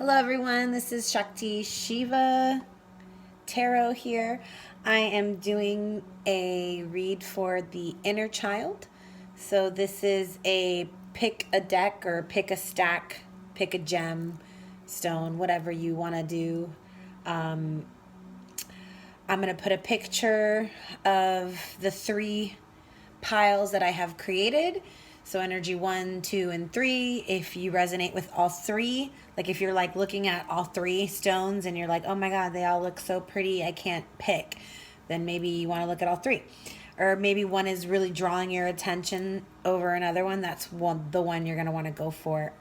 Hello everyone, this is Shakti Shiva Tarot here. I am doing a read for the inner child. So this is a pick a deck or pick a stack, pick a gem, stone, whatever you want to do. I'm going to put a picture of the three piles that I have created. So energy 1, 2, and 3. If you resonate with all three, like if you're like looking at all three stones and you're like, oh my God, they all look so pretty, I can't pick, then maybe you want to look at all three. Or maybe one is really drawing your attention over another one. That's the one you're going to want to go for.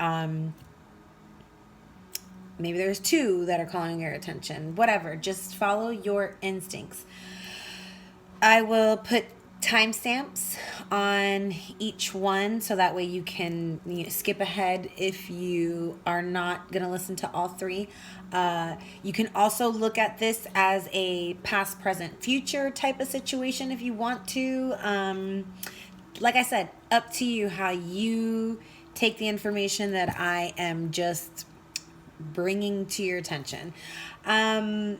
Maybe there's two that are calling your attention. Whatever, just follow your instincts. I will put timestamps on each one so that way you can skip ahead if you are not going to listen to all three. You can also look at this as a past, present, future type of situation if you want to. Like I said, up to you how you take the information that I am just bringing to your attention.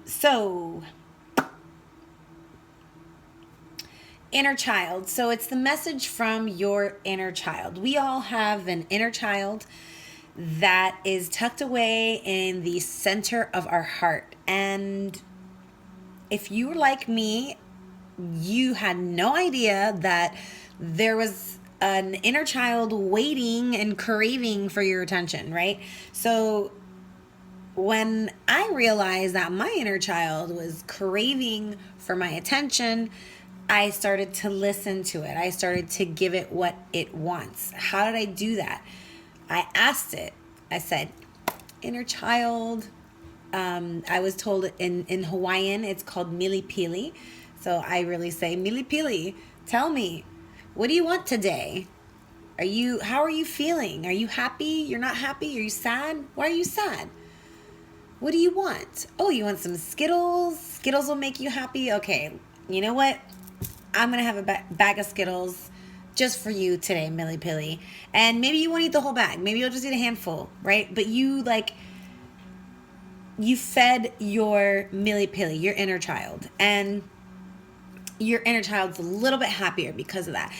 So inner child. So it's the message from your inner child. We all have an inner child that is tucked away in the center of our heart. And if you were like me, you had no idea that there was an inner child waiting and craving for your attention, right? So when I realized that my inner child was craving for my attention, I started to listen to it. I started to give it what it wants. How did I do that? I asked it. I said, inner child. I was told in Hawaiian, it's called milipili. So I really say, milipili, tell me, what do you want today? How are you feeling? Are you happy? You're not happy? Are you sad? Why are you sad? What do you want? Oh, you want some Skittles? Skittles will make you happy? Okay, you know what? I'm going to have a bag of Skittles just for you today, Millie Pilly. And maybe you won't eat the whole bag. Maybe you'll just eat a handful, right? But you fed your Millie Pilly, your inner child. And your inner child's a little bit happier because of that.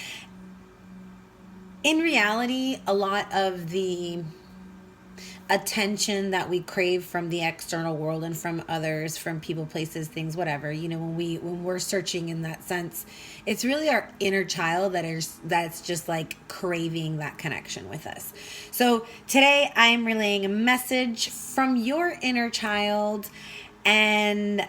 In reality, a lot of the attention that we crave from the external world and from others, from people, places, things, whatever, when we're searching in that sense, it's really our inner child that's just like craving that connection with us. So today I'm relaying a message from your inner child and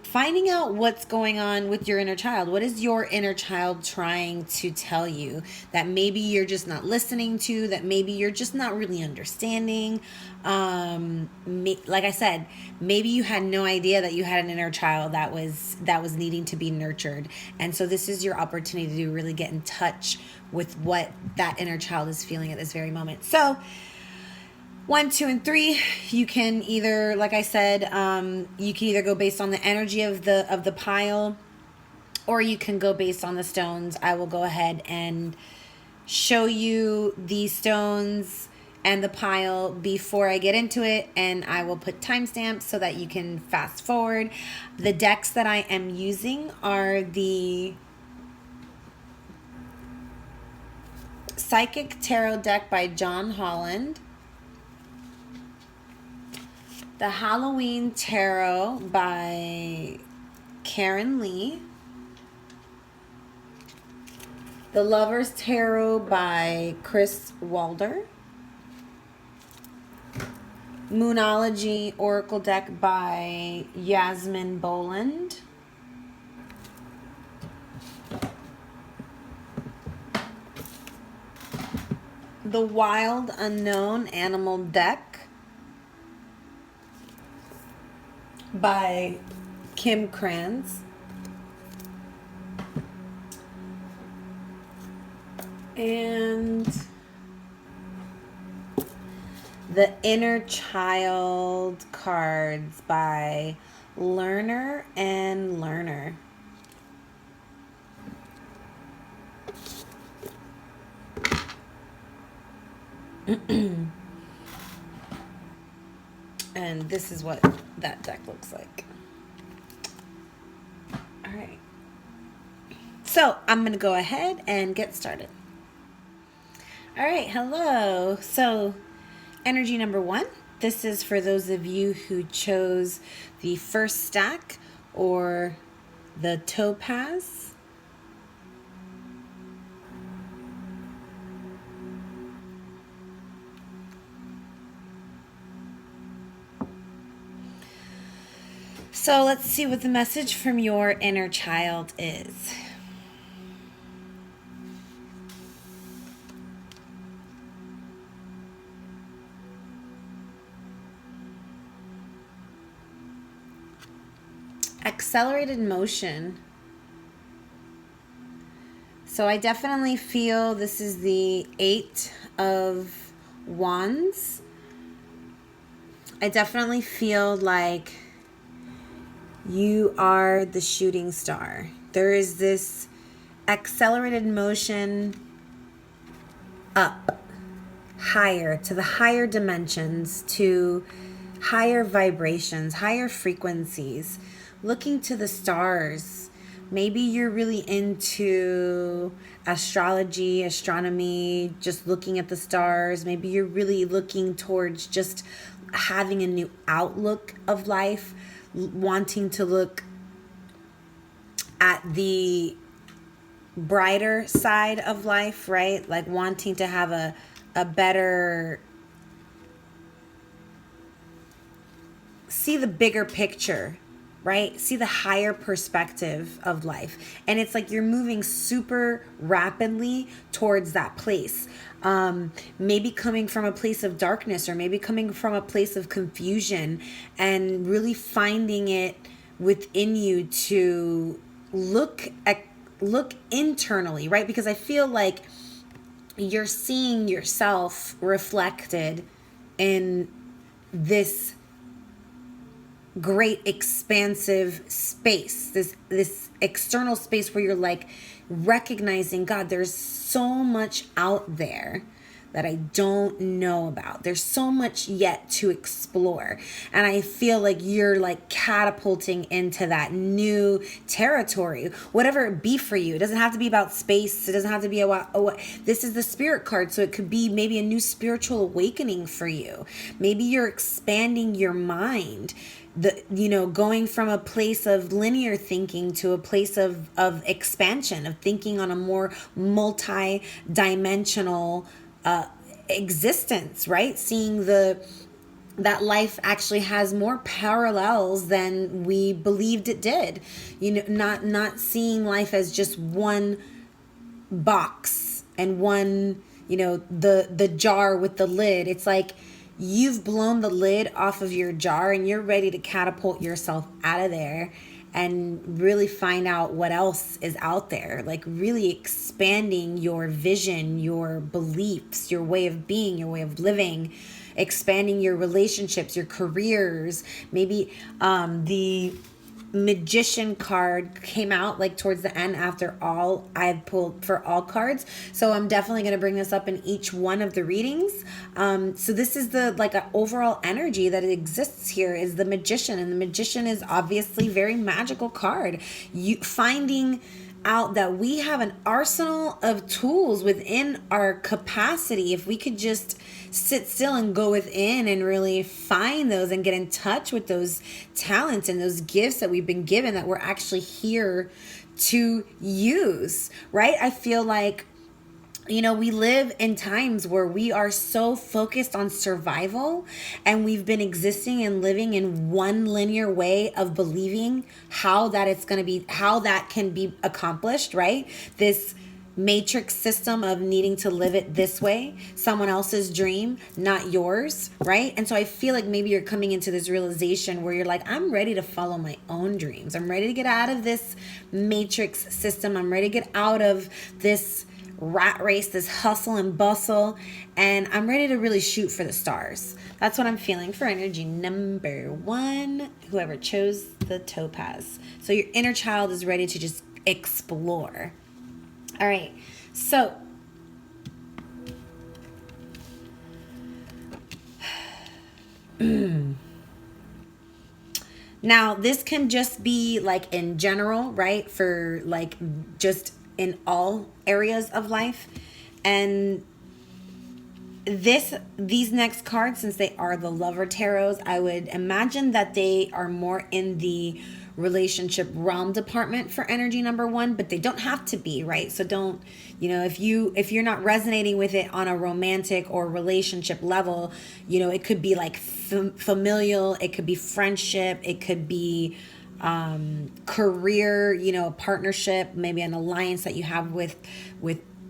finding out what's going on with your inner child. What is your inner child trying to tell you that maybe you're just not listening to, that maybe you're just not really understanding? Like I said, maybe you had no idea that you had an inner child that was needing to be nurtured. And so this is your opportunity to really get in touch with what that inner child is feeling at this very moment. So 1, 2, and 3, you can either, like I said, you can either go based on the energy of the pile, or you can go based on the stones. I will go ahead and show you the stones and the pile before I get into it, and I will put timestamps so that you can fast forward. The decks that I am using are the Psychic Tarot deck by John Holland, the Halloween Tarot by Karen Lee, the Lover's Tarot by Chris Walder, Moonology Oracle deck by Yasmin Boland, the Wild Unknown Animal deck by Kim Kranz, and the Inner Child cards by Learner and Learner. And this is what that deck looks like. All right. So I'm going to go ahead and get started. All right. Hello. So energy number 1. This is for those of you who chose the first stack or the topaz. So let's see what the message from your inner child is. Accelerated motion. So I definitely feel this is the 8 of Wands. I definitely feel like you are the shooting star. There is this accelerated motion up, higher, to the higher dimensions, to higher vibrations, higher frequencies, looking to the stars. Maybe you're really into astrology, astronomy, just looking at the stars. Maybe you're really looking towards just having a new outlook of life, wanting to look at the brighter side of life, right? Like wanting to have a better, see the bigger picture, right? See the higher perspective of life. And it's like you're moving super rapidly towards that place. Maybe coming from a place of darkness, or maybe coming from a place of confusion, and really finding it within you to look internally, right? Because I feel like you're seeing yourself reflected in this great expansive space, this external space where you're like recognizing, God, there's so much out there that I don't know about. There's so much yet to explore. And I feel like you're like catapulting into that new territory, whatever it be for you. It doesn't have to be about space. It doesn't have to be about, this is the spirit card. So it could be maybe a new spiritual awakening for you. Maybe you're expanding your mind, going from a place of linear thinking to a place of expansion, of thinking on a more multi-dimensional existence, right? Seeing that life actually has more parallels than we believed it did. Not seeing life as just one box and one, the jar with the lid. It's like you've blown the lid off of your jar and you're ready to catapult yourself out of there and really find out what else is out there. Like really expanding your vision, your beliefs, your way of being, your way of living, expanding your relationships, your careers. Maybe the Magician card came out like towards the end after all I pulled for all cards. So I'm definitely going to bring this up in each one of the readings. So this is the like an overall energy that exists here is the Magician, and the Magician is obviously very magical card. You finding out that we have an arsenal of tools within our capacity. If we could just sit still and go within and really find those and get in touch with those talents and those gifts that we've been given, that we're actually here to use, right? I feel like, we live in times where we are so focused on survival, and we've been existing and living in one linear way of believing how that can be accomplished, right? This matrix system of needing to live it this way, someone else's dream, not yours, right? And so I feel like maybe you're coming into this realization where you're like, I'm ready to follow my own dreams. I'm ready to get out of this matrix system. I'm ready to get out of this rat race, this hustle and bustle, and I'm ready to really shoot for the stars. That's what I'm feeling for energy number 1, whoever chose the topaz. So your inner child is ready to just explore. All right, so Now, this can just be like in general, right? For like just in all areas of life. And these next cards, since they are the Lover tarots, I would imagine that they are more in the relationship realm department for energy number one, but they don't have to be, right? So don't, if you're not resonating with it on a romantic or relationship level, it could be like familial, it could be friendship, it could be career, a partnership, maybe an alliance that you have with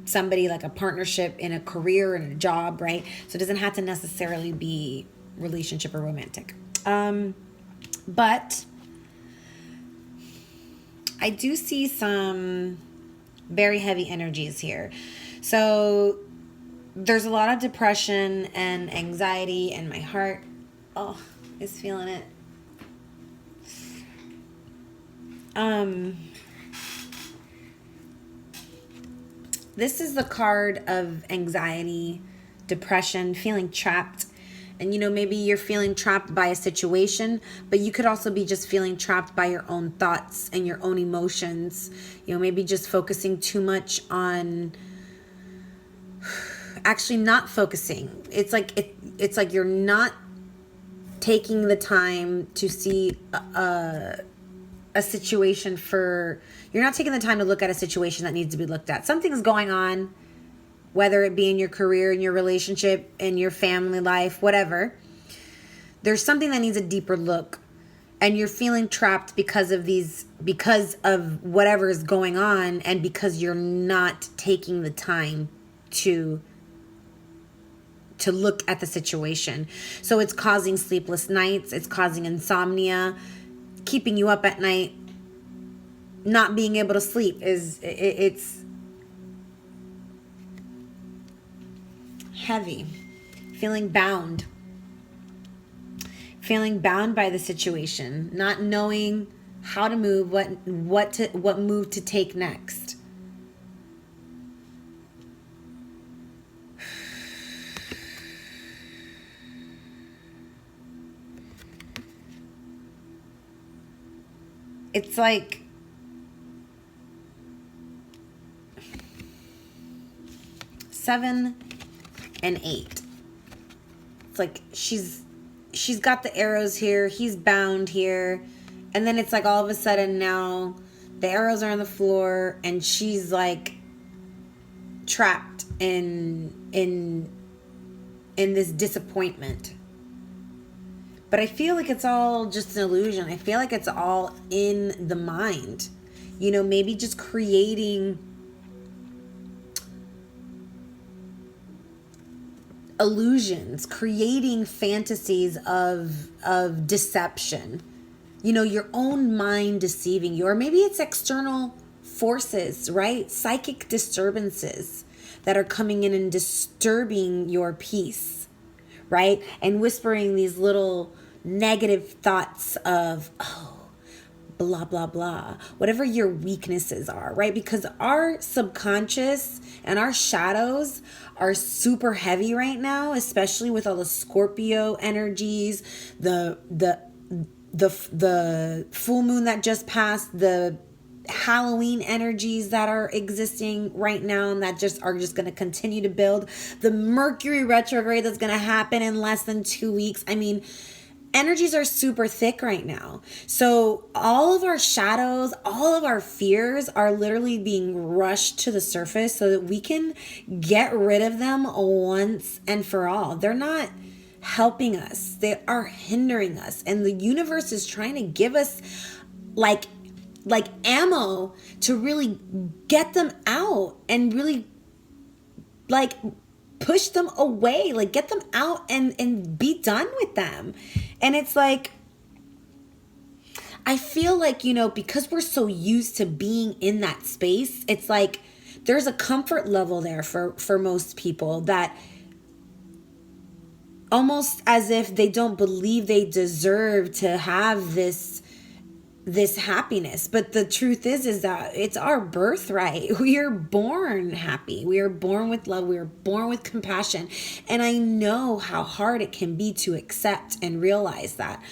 somebody, like a partnership in a career and a job, right? So it doesn't have to necessarily be relationship or romantic. But I do see some very heavy energies here. So there's a lot of depression and anxiety, and my heart, is feeling it. This is the card of anxiety, depression, feeling trapped. And, maybe you're feeling trapped by a situation, but you could also be just feeling trapped by your own thoughts and your own emotions. Maybe just focusing too much on actually not focusing. It's like you're not taking the time to see a situation you're not taking the time to look at a situation that needs to be looked at. Something's going on, whether it be in your career, in your relationship, in your family life, whatever. There's something that needs a deeper look, and you're feeling trapped because of whatever is going on, and because you're not taking the time to look at the situation. So it's causing sleepless nights, it's causing insomnia, keeping you up at night, not being able to sleep. It's heavy. Feeling bound by the situation, not knowing how to move, what move to take next. It's like seven and 8. It's like she's got the arrows here, he's bound here, and then it's like all of a sudden now the arrows are on the floor and she's like trapped in this disappointment. But I feel like it's all just an illusion. I feel like it's all in the mind. Maybe just creating illusions, creating fantasies of deception. Your own mind deceiving you. Or maybe it's external forces, right? Psychic disturbances that are coming in and disturbing your peace, right? And whispering these little negative thoughts of, blah, blah, blah, whatever your weaknesses are, right? Because our subconscious and our shadows are super heavy right now, especially with all the Scorpio energies, the full moon that just passed, the Halloween energies that are existing right now and that are just going to continue to build, the Mercury retrograde that's going to happen in less than 2 weeks. I mean, energies are super thick right now. So all of our shadows, all of our fears are literally being rushed to the surface so that we can get rid of them once and for all. They're not helping us. They are hindering us. And the universe is trying to give us like ammo to really get them out and really like push them away, like get them out and be done with them. And it's like, I feel like, because we're so used to being in that space, it's like there's a comfort level there for most people that almost as if they don't believe they deserve to have this happiness. But the truth is that it's our birthright. We are born happy. We are born with love. We are born with compassion. And I know how hard it can be to accept and realize that.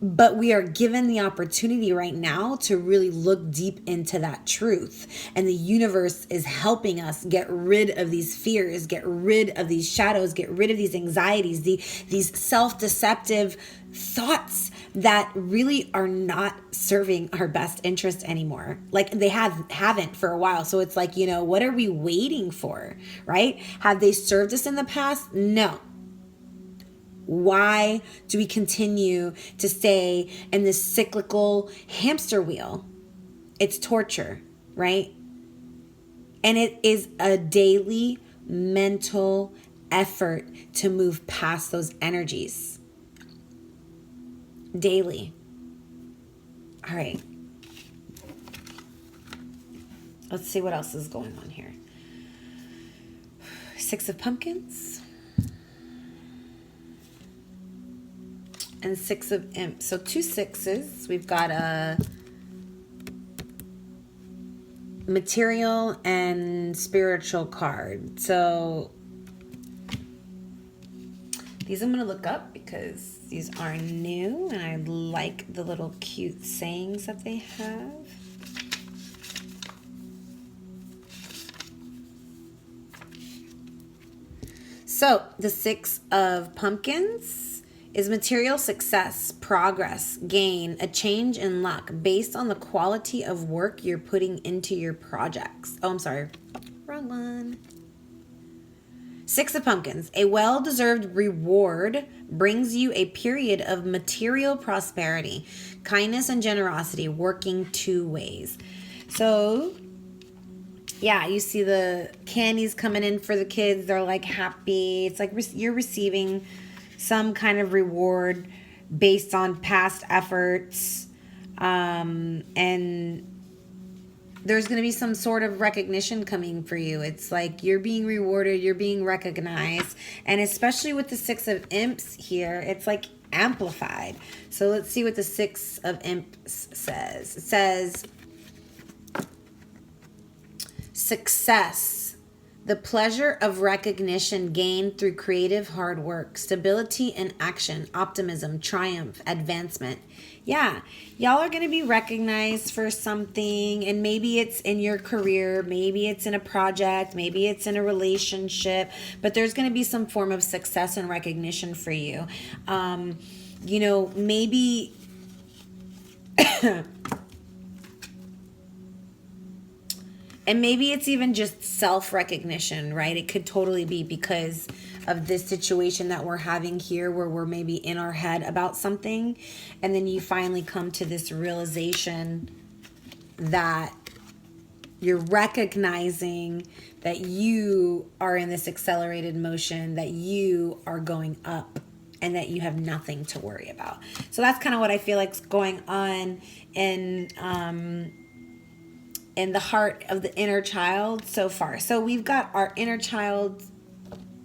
But we are given the opportunity right now to really look deep into that truth. And the universe is helping us get rid of these fears, get rid of these shadows, get rid of these anxieties, these self-deceptive thoughts that really are not serving our best interest anymore. Like they haven't for a while. So it's like, what are we waiting for, right? Have they served us in the past? No. Why do we continue to stay in this cyclical hamster wheel? It's torture, right? And it is a daily mental effort to move past those energies. Daily. All right. Let's see what else is going on here. 6 of Pumpkins. And 6 of Imps. So 2 6s. We've got a material and spiritual card. So these I'm going to look up because these are new and I like the little cute sayings that they have. So the 6 of Pumpkins is material success, progress, gain, a change in luck based on the quality of work you're putting into your projects. Oh, I'm sorry. Wrong one. 6 of Pumpkins. A well-deserved reward brings you a period of material prosperity, kindness, and generosity working 2 ways. So, yeah, you see the candies coming in for the kids. They're like happy. It's like you're receiving some kind of reward based on past efforts. And there's going to be some sort of recognition coming for you. It's like you're being rewarded, you're being recognized. And especially with the 6 of Imps here, it's like amplified. So let's see what the 6 of Imps says. It says, success. The pleasure of recognition gained through creative hard work, stability and action, optimism, triumph, advancement. Yeah, y'all are going to be recognized for something, and maybe it's in your career, maybe it's in a project, maybe it's in a relationship, but there's going to be some form of success and recognition for you. Maybe... And maybe it's even just self-recognition, right? It could totally be because of this situation that we're having here where we're maybe in our head about something. And then you finally come to this realization that you're recognizing that you are in this accelerated motion, that you are going up, and that you have nothing to worry about. So that's kind of what I feel like is going on in the heart of the inner child so far. So we've got our inner child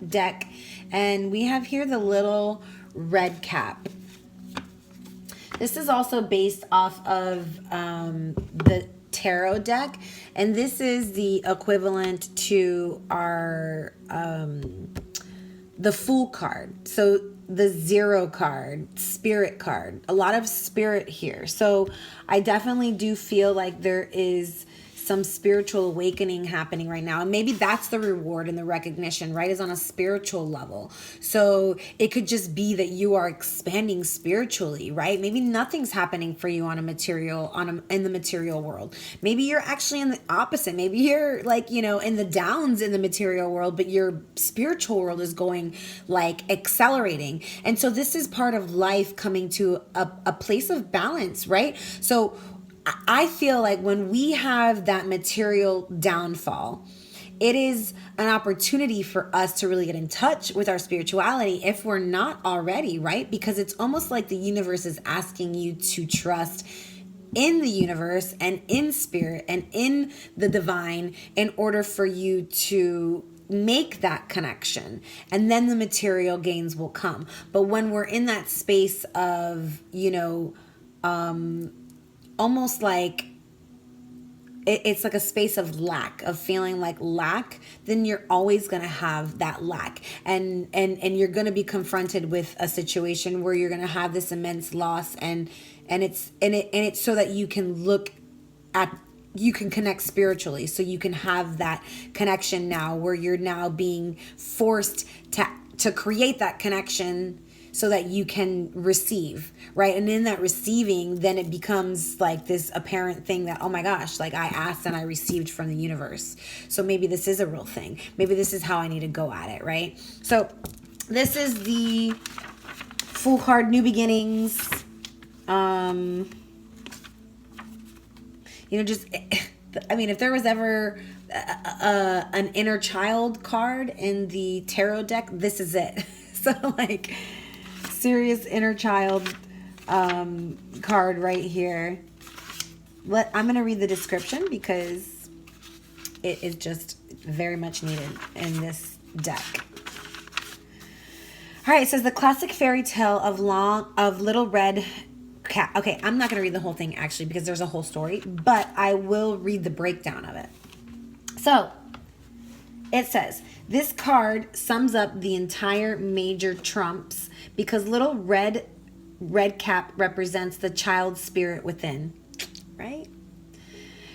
deck, and we have here the little red cap. This is also based off of the tarot deck, and this is the equivalent to our the Fool card. So the 0 card, spirit card, a lot of spirit here. So I definitely do feel like there is some spiritual awakening happening right now. And maybe that's the reward and the recognition, right? Is on a spiritual level. So it could just be that you are expanding spiritually, right? Maybe nothing's happening for you in the material world. Maybe you're actually in the opposite. Maybe you're like, in the downs in the material world, but your spiritual world is going like accelerating. And so this is part of life coming to a place of balance, right? So I feel like when we have that material downfall, it is an opportunity for us to really get in touch with our spirituality if we're not already, right? Because it's almost like the universe is asking you to trust in the universe and in spirit and in the divine in order for you to make that connection, and then the material gains will come. But when we're in that space of, almost like it's like a space of lack, of feeling like lack, then you're always going to have that lack. And you're going to be confronted with a situation where you're going to have this immense loss, and it's so that you can you can connect spiritually, so you can have that connection now, where you're now being forced to create that connection so that you can receive, right? And in that receiving, then it becomes like this apparent thing that, oh my gosh, like I asked and I received from the universe. So maybe this is a real thing. Maybe this is how I need to go at it, right? So this is the Fool card, New Beginnings. Just, I mean, if there was ever an inner child card in the tarot deck, this is it. So like, serious inner child card right here. I'm going to read the description because it is just very much needed in this deck. All right, it says the classic fairy tale of Little Red Cap. Okay, I'm not going to read the whole thing actually because there's a whole story, but I will read the breakdown of it. So, it says, this card sums up the entire major trumps because Little Red Cap represents the child spirit within, right?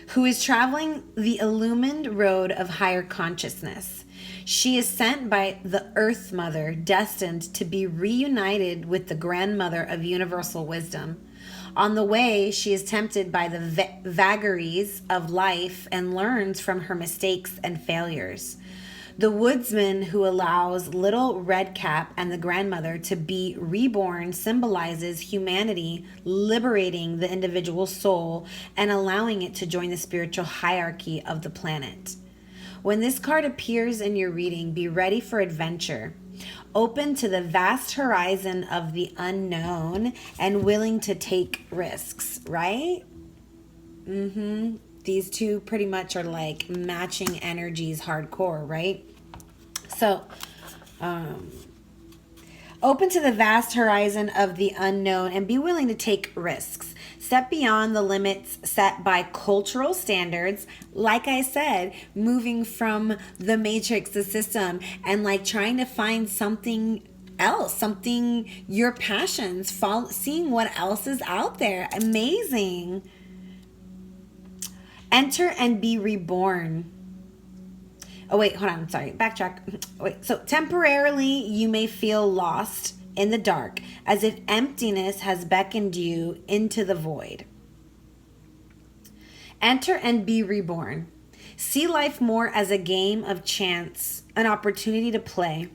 Who is traveling the illumined road of higher consciousness. She is sent by the Earth Mother, destined to be reunited with the grandmother of universal wisdom. On the way, she is tempted by the vagaries of life and learns from her mistakes and failures. The woodsman who allows Little Red Cap and the grandmother to be reborn symbolizes humanity liberating the individual soul and allowing it to join the spiritual hierarchy of the planet. When this card appears in your reading, be ready for adventure, open to the vast horizon of the unknown and willing to take risks, right? These two pretty much are like matching energies hardcore, right? So, open to the vast horizon of the unknown and be willing to take risks. Step beyond the limits set by cultural standards. Like I said, moving from the matrix, the system, and like trying to find something else, something, your passions, seeing what else is out there. Amazing. Enter and be reborn. Oh, wait, hold on. Sorry. Backtrack. Wait. So temporarily you may feel lost in the dark, as if emptiness has beckoned you into the void. Enter and be reborn. See life more as a game of chance, an opportunity to play.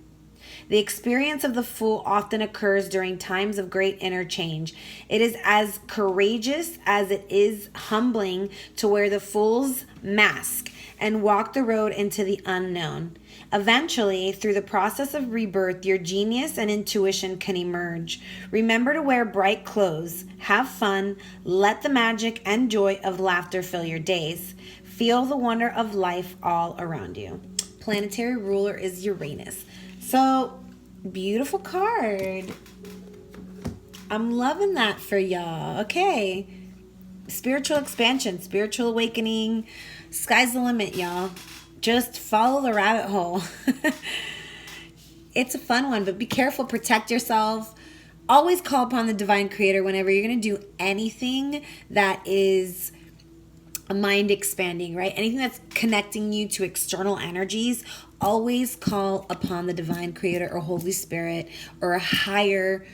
The experience of the fool often occurs during times of great interchange. It is as courageous as it is humbling to wear the fool's mask and walk the road into the unknown. Eventually, through the process of rebirth, your genius and intuition can emerge. Remember to wear bright clothes, have fun, let the magic and joy of laughter fill your days. Feel the wonder of life all around you. Planetary ruler is Uranus. So, beautiful card. I'm loving that for y'all. Okay. Spiritual expansion, spiritual awakening. Sky's the limit, y'all. Just follow the rabbit hole. It's a fun one, but be careful. Protect yourself. Always call upon the divine creator whenever you're going to do anything that is a mind expanding, right? Anything that's connecting you to external energies, always call upon the divine creator or Holy Spirit or a higher,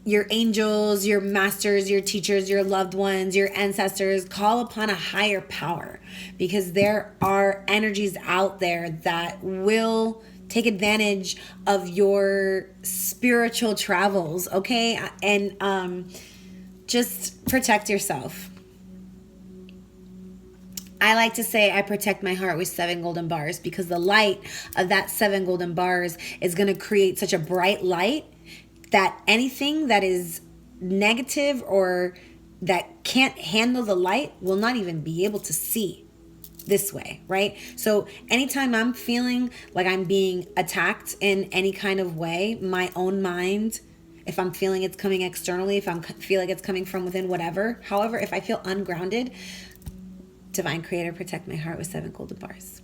your angels, your masters, your teachers, your loved ones, your ancestors. Call upon a higher power, because there are energies out there that will take advantage of your spiritual travels, okay? And just protect yourself. I like to say I protect my heart with 7 golden bars, because the light of that 7 golden bars is going to create such a bright light that anything that is negative or that can't handle the light will not even be able to see this way, right? So anytime I'm feeling like I'm being attacked in any kind of way, my own mind, if I'm feeling it's coming externally, if I feel like it's coming from within, whatever, however, if I feel ungrounded, Divine Creator, protect my heart with 7 golden bars.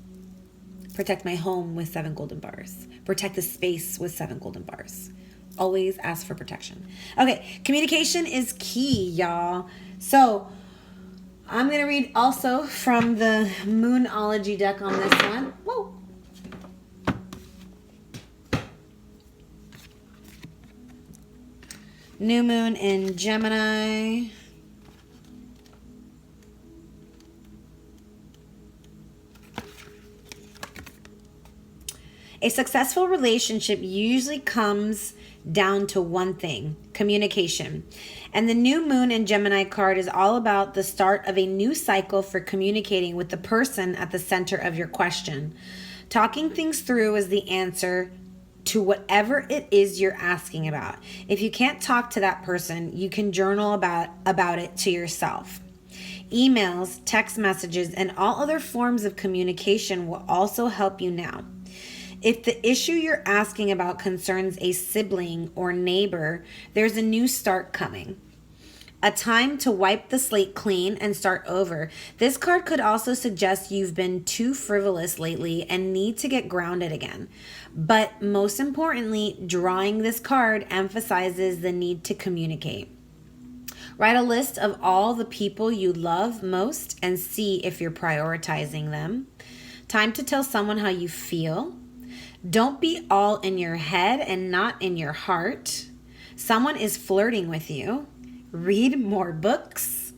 Protect my home with 7 golden bars. Protect the space with 7 golden bars. Always ask for protection. Okay, communication is key, y'all. So I'm going to read also from the Moonology deck on this one. Whoa. New moon in Gemini. A successful relationship usually comes down to one thing: communication. And the new moon in Gemini card is all about the start of a new cycle for communicating with the person at the center of your question. Talking things through is the answer to whatever it is you're asking about. If you can't talk to that person, you can journal about it to yourself. Emails, text messages, and all other forms of communication will also help you now. If the issue you're asking about concerns a sibling or neighbor, there's a new start coming. A time to wipe the slate clean and start over. This card could also suggest you've been too frivolous lately and need to get grounded again. But most importantly, drawing this card emphasizes the need to communicate. Write a list of all the people you love most and see if you're prioritizing them. Time to tell someone how you feel. Don't be all in your head and not in your heart. Someone is flirting with you. Read more books.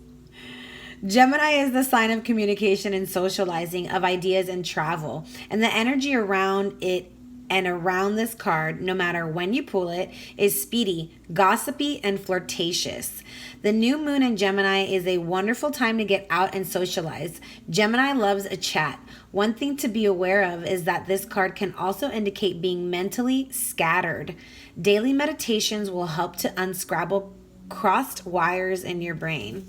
Gemini is the sign of communication and socializing, of ideas and travel. And the energy around it and around this card, no matter when you pull it, is speedy, gossipy, and flirtatious. The new moon in Gemini is a wonderful time to get out and socialize. Gemini loves a chat. One thing to be aware of is that this card can also indicate being mentally scattered. Daily meditations will help to unscramble crossed wires in your brain.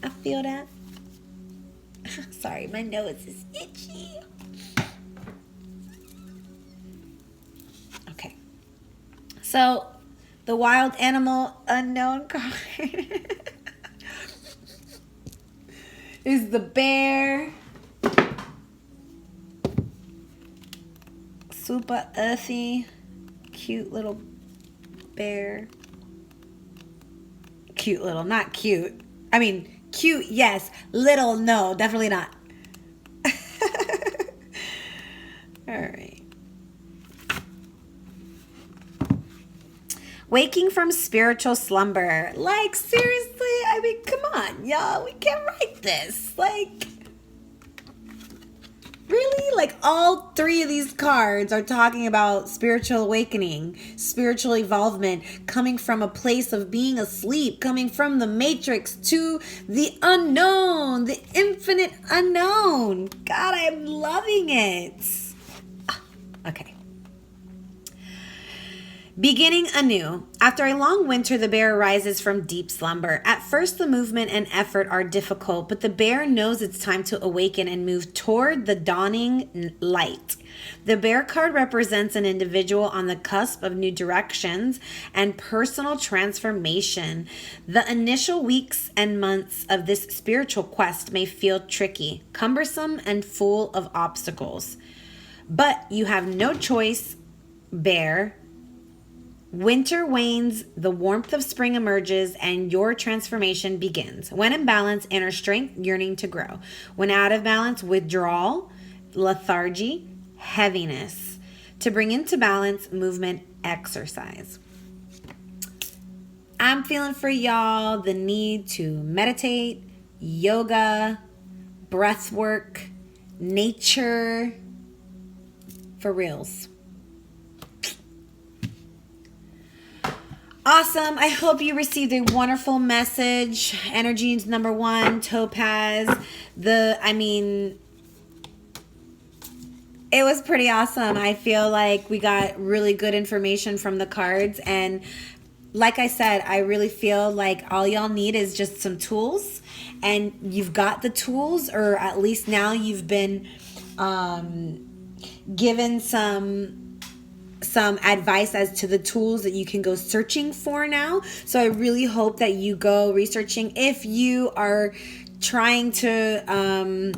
I feel that. Sorry, my nose is itchy. Okay. So, the wild animal unknown card is the bear. Super earthy, cute little bear. Cute little, not cute. I mean, cute, yes. Little, no, definitely not. All right. Waking from spiritual slumber. Like, seriously? I mean, come on, y'all. We can't write this. Like, really? Like, all 3 of these cards are talking about spiritual awakening, spiritual evolvement, coming from a place of being asleep, coming from the matrix to the unknown, the infinite unknown. God, I'm loving it. Okay. Beginning anew. After a long winter, the bear rises from deep slumber. At first, the movement and effort are difficult, but the bear knows it's time to awaken and move toward the dawning light. The bear card represents an individual on the cusp of new directions and personal transformation. The initial weeks and months of this spiritual quest may feel tricky, cumbersome, and full of obstacles. But you have no choice, bear. Winter wanes, the warmth of spring emerges, and your transformation begins. When in balance, inner strength, yearning to grow. When out of balance, withdrawal, lethargy, heaviness. To bring into balance, movement, exercise. I'm feeling for y'all the need to meditate, yoga, breath work, nature, for reals. Awesome. I hope you received a wonderful message. Energies number 1, Topaz. It was pretty awesome. I feel like we got really good information from the cards. And like I said, I really feel like all y'all need is just some tools. And you've got the tools, or at least now you've been given some advice as to the tools that you can go searching for now. So I really hope that you go researching. If you are trying to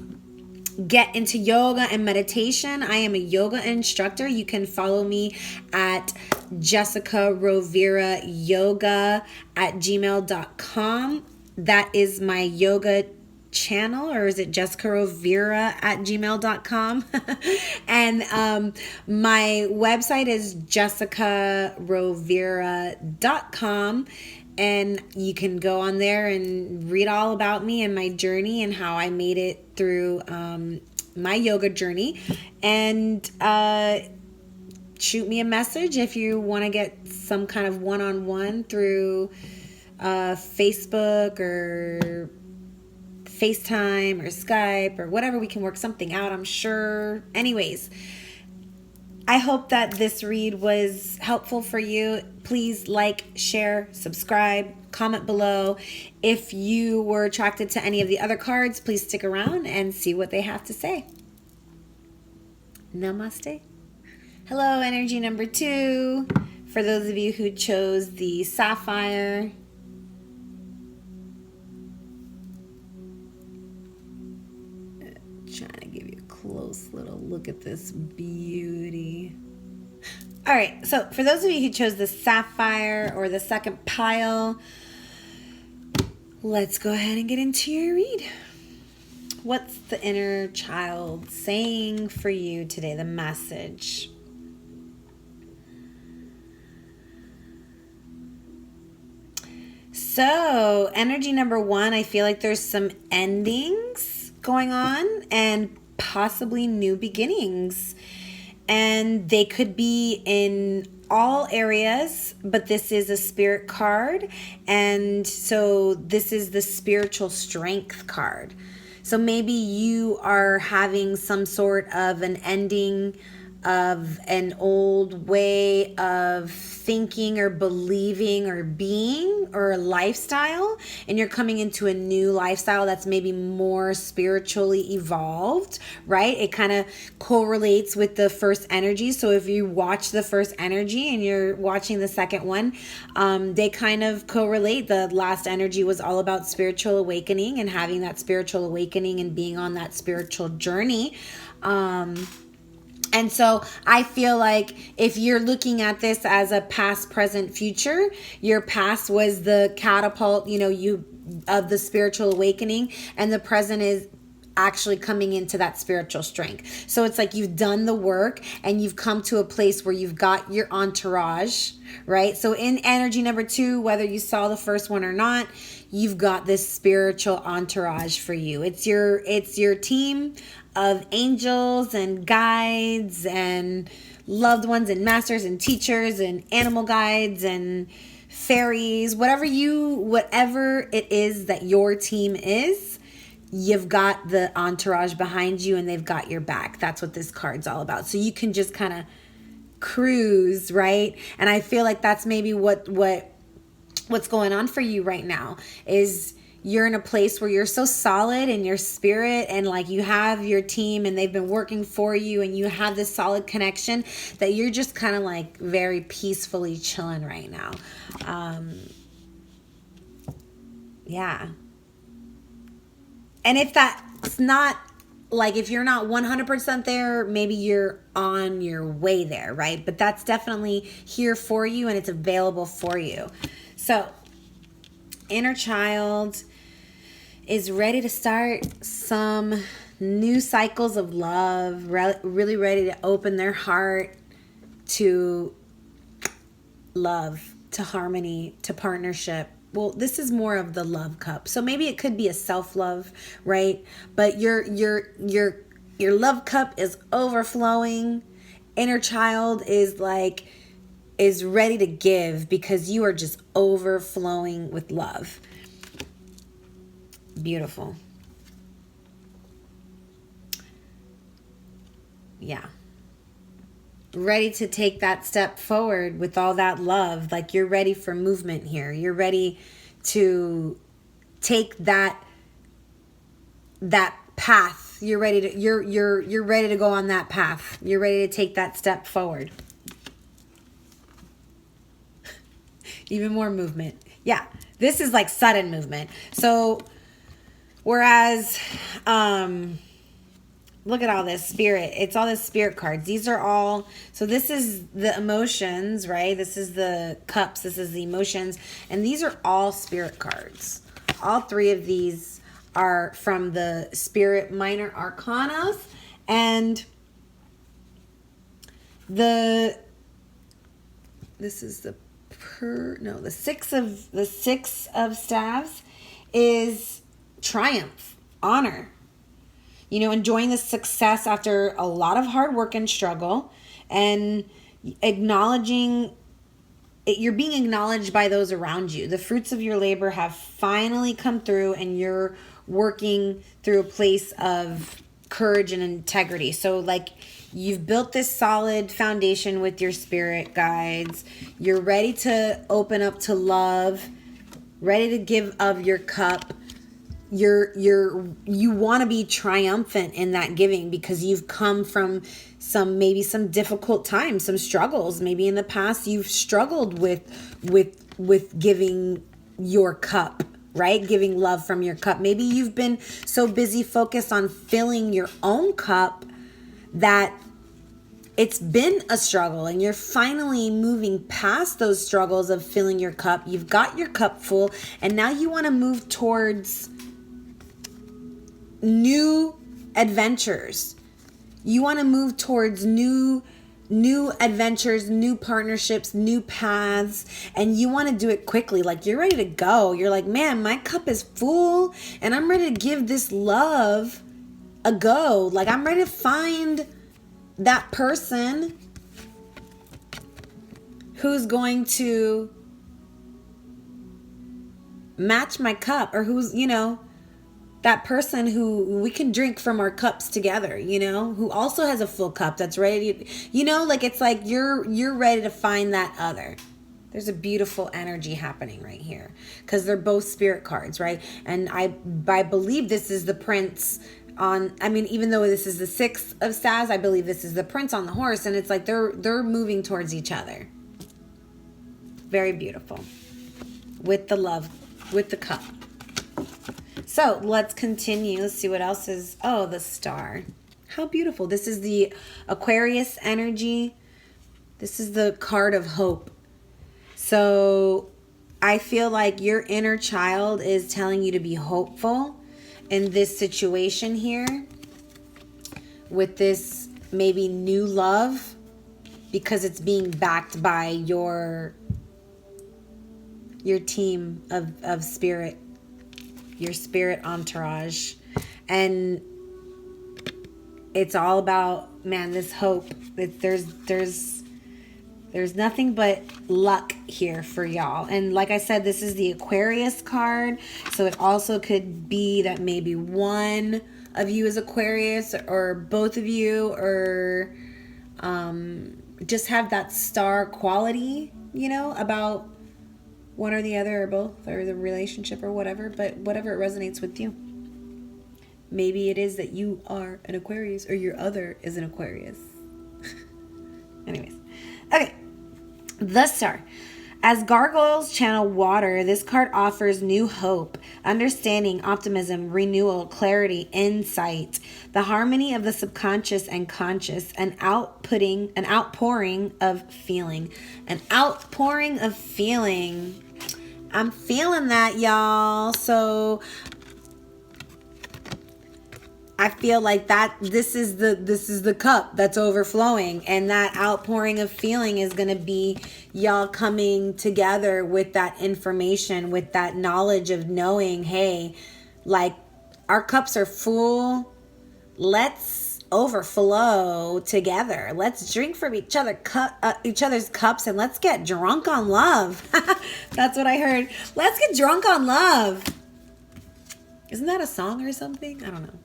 get into yoga and meditation, I am a yoga instructor. You can follow me at jessicaroverayoga@gmail.com. That is my yoga channel, or is it jessicarovera@gmail.com? And my website is jessicarovera.com. And you can go on there and read all about me and my journey and how I made it through my yoga journey. And shoot me a message if you want to get some kind of one-on-one through Facebook or FaceTime or Skype or whatever. We can work something out, I'm sure. Anyways, I hope that this read was helpful for you. Please like, share, subscribe, comment below. If you were attracted to any of the other cards, please stick around and see what they have to say. Namaste. Hello, energy number 2. For those of you who chose the sapphire, trying to give you a close little look at this beauty. All right, so for those of you who chose the sapphire or the second pile, let's go ahead and get into your read. What's the inner child saying for you today, the message? So, energy number 1, I feel like there's some endings going on and possibly new beginnings. And they could be in all areas, but this is a spirit card. And so this is the spiritual strength card. So maybe you are having some sort of an ending of an old way of thinking or believing or being or a lifestyle, and you're coming into a new lifestyle that's maybe more spiritually evolved, right? It kind of correlates with the first energy. So if you watch the first energy and you're watching the second one, they kind of correlate. The last energy was all about spiritual awakening and having that spiritual awakening and being on that spiritual journey. And so I feel like if you're looking at this as a past, present, future, your past was the catapult, of the spiritual awakening, and the present is actually coming into that spiritual strength. So it's like you've done the work and you've come to a place where you've got your entourage, right? So in energy number 2, whether you saw the first one or not, you've got this spiritual entourage for you. It's your team of angels and guides and loved ones and masters and teachers and animal guides and fairies, whatever it is that your team is, you've got the entourage behind you and they've got your back. That's what this card's all about. So you can just kind of cruise, right? And I feel like that's maybe what's going on for you right now is you're in a place where you're so solid in your spirit and like you have your team and they've been working for you and you have this solid connection that you're just kind of like very peacefully chilling right now. Yeah. And if that's not, like if you're not 100% there, maybe you're on your way there, right? But that's definitely here for you and it's available for you. So, inner child is ready to start some new cycles of love, really ready to open their heart to love, to harmony, to partnership. Well, this is more of the love cup. So maybe it could be a self-love, right? But your love cup is overflowing. Inner child is ready to give because you are just overflowing with love. Beautiful. Yeah. Ready to take that step forward with all that love. Like you're ready for movement here. You're ready to take that path. You're ready to go on that path. You're ready to take that step forward. Even more movement. Yeah. This is like sudden movement. So Whereas, look at all this spirit. It's all this spirit cards. These are all, so this is the emotions, right? This is the cups. This is the emotions. And these are all spirit cards. All three of these are from the spirit minor arcana. And this is the the six of staves is triumph, honor. You know, enjoying the success after a lot of hard work and struggle, and acknowledging you're being acknowledged by those around you. The fruits of your labor have finally come through, and you're working through a place of courage and integrity. So like, you've built this solid foundation with your spirit guides. You're ready to open up to love, ready to give of your cup. You want to be triumphant in that giving, because you've come from maybe some difficult times, some struggles. Maybe in the past you've struggled with giving your cup, right? Giving love from your cup. Maybe you've been so busy focused on filling your own cup that it's been a struggle, and you're finally moving past those struggles of filling your cup. You've got your cup full, and now you want to move towards new adventures. You want to move towards new adventures, new partnerships, new paths, and you want to do it quickly. Like, you're ready to go. You're like, man, my cup is full and I'm ready to give this love a go. Like, I'm ready to find that person who's going to match my cup, or who's, you know, that person who we can drink from our cups together, you know, who also has a full cup that's ready to, you know, like, it's like you're ready to find that other. There's a beautiful energy happening right here, because they're both spirit cards, right? And I believe this is the prince on, I mean, even though this is the six of staves, I believe this is the prince on the horse, and it's like they're moving towards each other. Very beautiful. With the love, with the cup. So let's continue. Let's see what else is. Oh, the star. How beautiful. This is the Aquarius energy. This is the card of hope. So I feel like your inner child is telling you to be hopeful in this situation here, with this maybe new love, because it's being backed by your team of spirit, your spirit entourage. And it's all about, man, this hope. There's nothing but luck here for y'all. And like I said, this is the Aquarius card, so it also could be that maybe one of you is Aquarius, or both of you, or just have that star quality, you know, about one or the other, or both, or the relationship, or whatever. But whatever resonates with you. Maybe it is that you are an Aquarius, or your other is an Aquarius. Anyways. Okay. The star. As gargoyles channel water, this card offers new hope, understanding, optimism, renewal, clarity, insight, the harmony of the subconscious and conscious, an outpouring of feeling. An outpouring of feeling. I'm feeling that, y'all. So I feel like that this is the cup that's overflowing, and that outpouring of feeling is going to be y'all coming together with that information, with that knowledge of knowing, hey, like, our cups are full. Let's overflow together. Let's drink from each other's cups, and let's get drunk on love. That's what I heard. Let's get drunk on love. Isn't that a song or something? I don't know.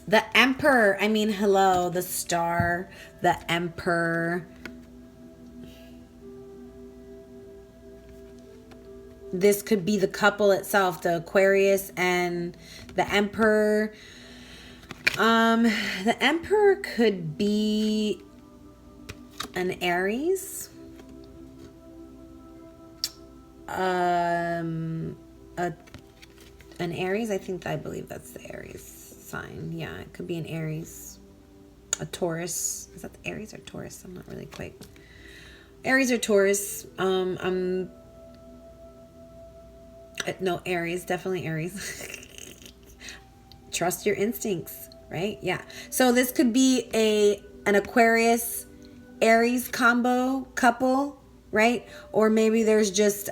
The Emperor, I mean, hello, the star, the Emperor. This could be the couple itself, the Aquarius and the Emperor. The Emperor could be an Aries. A An Aries? I believe that's the Aries sign. Yeah, it could be an Aries. A Taurus. Is that the Aries or Taurus? I'm not really quite. Aries or Taurus. No, Aries. Definitely Aries. Trust your instincts, right? Yeah. So this could be an Aquarius Aries couple, right? Or maybe there's just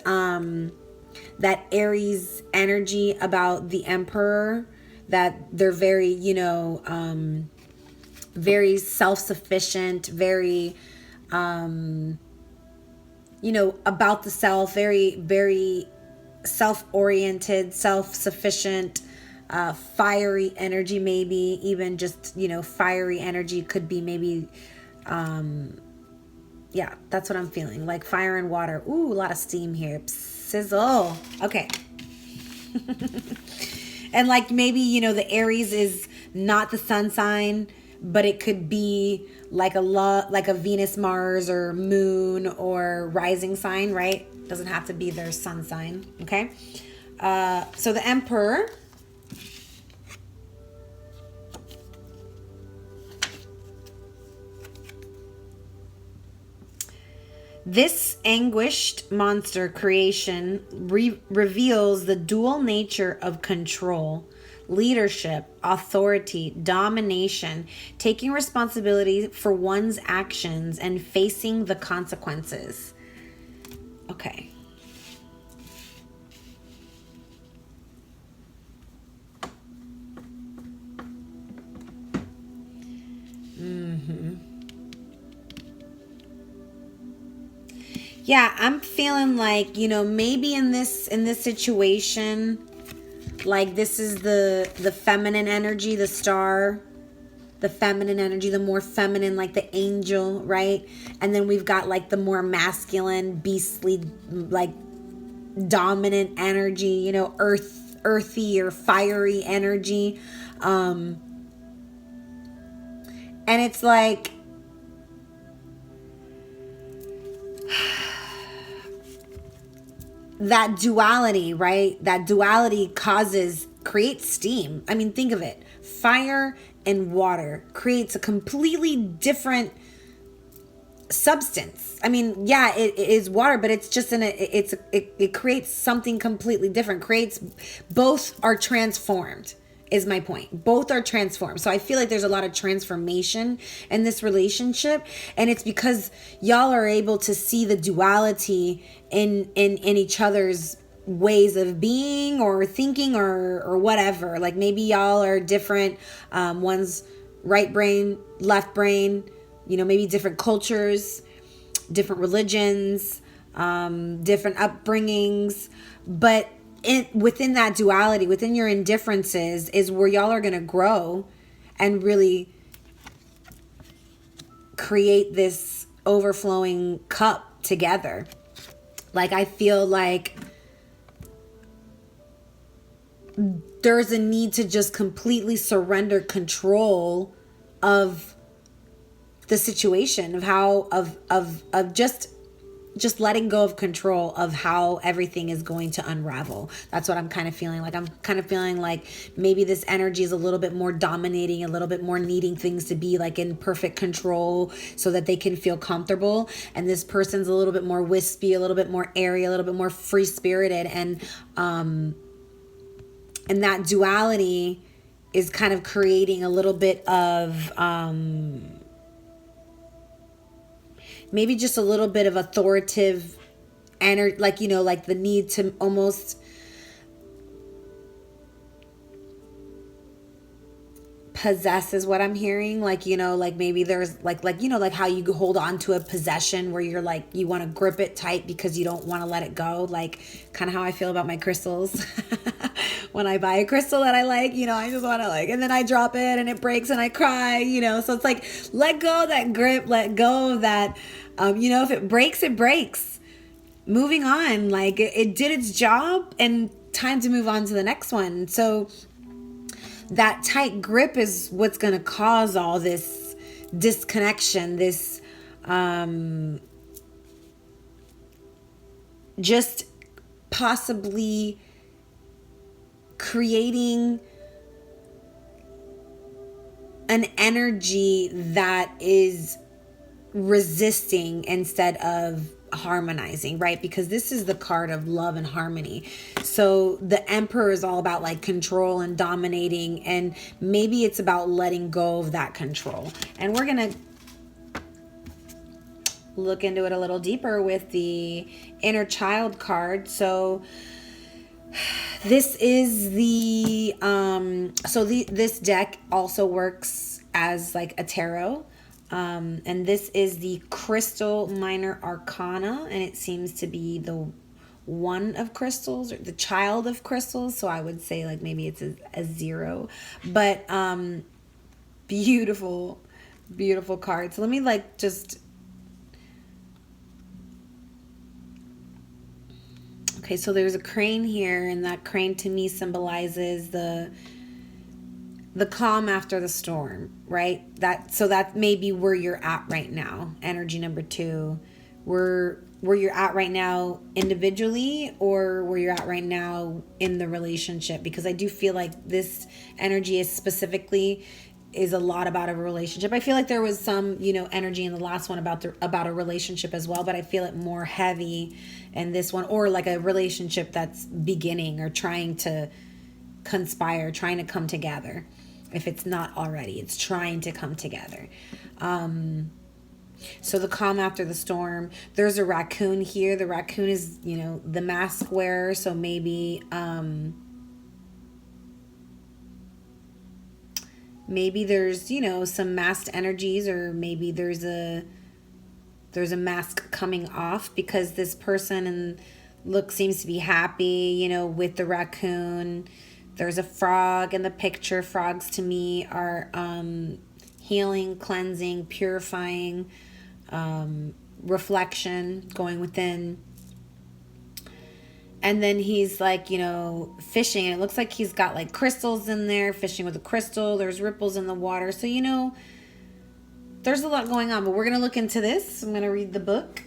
that Aries energy about the Emperor, that they're very, very self-sufficient, very about the self, very, very self-oriented, self-sufficient, fiery energy, maybe even just, fiery energy could be maybe, yeah, that's what I'm feeling. Like fire and water. Ooh, a lot of steam here. Sizzle. Okay. And like maybe, the Aries is not the sun sign, but it could be like a Venus, Mars, or moon or rising sign, right? Doesn't have to be their sun sign. Okay. So the Emperor. This anguished monster creation reveals the dual nature of control, leadership, authority, domination, taking responsibility for one's actions and facing the consequences. Okay. Yeah, I'm feeling like, maybe in this situation, like this is the feminine energy, the star, the feminine energy, the more feminine, like the angel, right? And then we've got like the more masculine, beastly, like dominant energy, earthy or fiery energy. And it's like, that duality, right? That duality creates steam. I mean, think of it. Fire and water creates a completely different substance. I mean, yeah, it is water, but it's just it creates something completely different. Both are transformed, is my point. Both are transformed. So I feel like there's a lot of transformation in this relationship, and it's because y'all are able to see the duality in each other's ways of being or thinking or whatever. Like maybe y'all are different. One's right brain, left brain, maybe different cultures, different religions, different upbringings, but within that duality, within your indifferences is where y'all are going to grow and really create this overflowing cup together. Like, I feel like there's a need to just completely surrender control of the situation, of how, of just letting go of control of how everything is going to unravel. That's what I'm kind of feeling like. I'm kind of feeling like maybe this energy is a little bit more dominating, a little bit more needing things to be like in perfect control so that they can feel comfortable. And this person's a little bit more wispy, a little bit more airy, a little bit more free spirited. And that duality is kind of creating a little bit of, maybe just a little bit of authoritative energy, like, like the need to almost possess is what I'm hearing. Like, like maybe there's like, like how you hold on to a possession where you're like, you want to grip it tight because you don't want to let it go. Like kind of how I feel about my crystals. When I buy a crystal that I like, I just want to and then I drop it and it breaks and I cry, so it's like, let go of that grip, let go of that, if it breaks, it breaks. Moving on, like it did its job and time to move on to the next one. So that tight grip is what's going to cause all this disconnection, this just possibly creating an energy that is resisting instead of harmonizing, right? Because this is the card of love and harmony. So the Emperor is all about like control and dominating, and maybe it's about letting go of that control. And we're gonna look into it a little deeper with the inner child card. So this is the this deck also works as like a tarot. And this is the Crystal Minor Arcana, and it seems to be the one of crystals, or the child of crystals. So I would say like maybe it's a 0, but beautiful, beautiful card. So let me like just, okay, so there's a crane here, and that crane to me symbolizes the calm after the storm, right? So that may be where you're at right now. Energy number 2, where you're at right now individually, or where you're at right now in the relationship. Because I do feel like this energy is specifically is a lot about a relationship. I feel like there was some, energy in the last one about a relationship as well, but I feel it more heavy in this one, or like a relationship that's beginning or trying to conspire, trying to come together. If it's not already, it's trying to come together. So the calm after the storm. There's a raccoon here. The raccoon is, the mask wearer. So maybe there's, some masked energies, or maybe there's a mask coming off, because this person seems to be happy, with the raccoon. There's a frog in the picture. Frogs to me are healing, cleansing, purifying, reflection, going within. And then he's like, fishing. And it looks like he's got like crystals in there, fishing with a crystal. There's ripples in the water. So, there's a lot going on. But we're going to look into this. I'm going to read the book.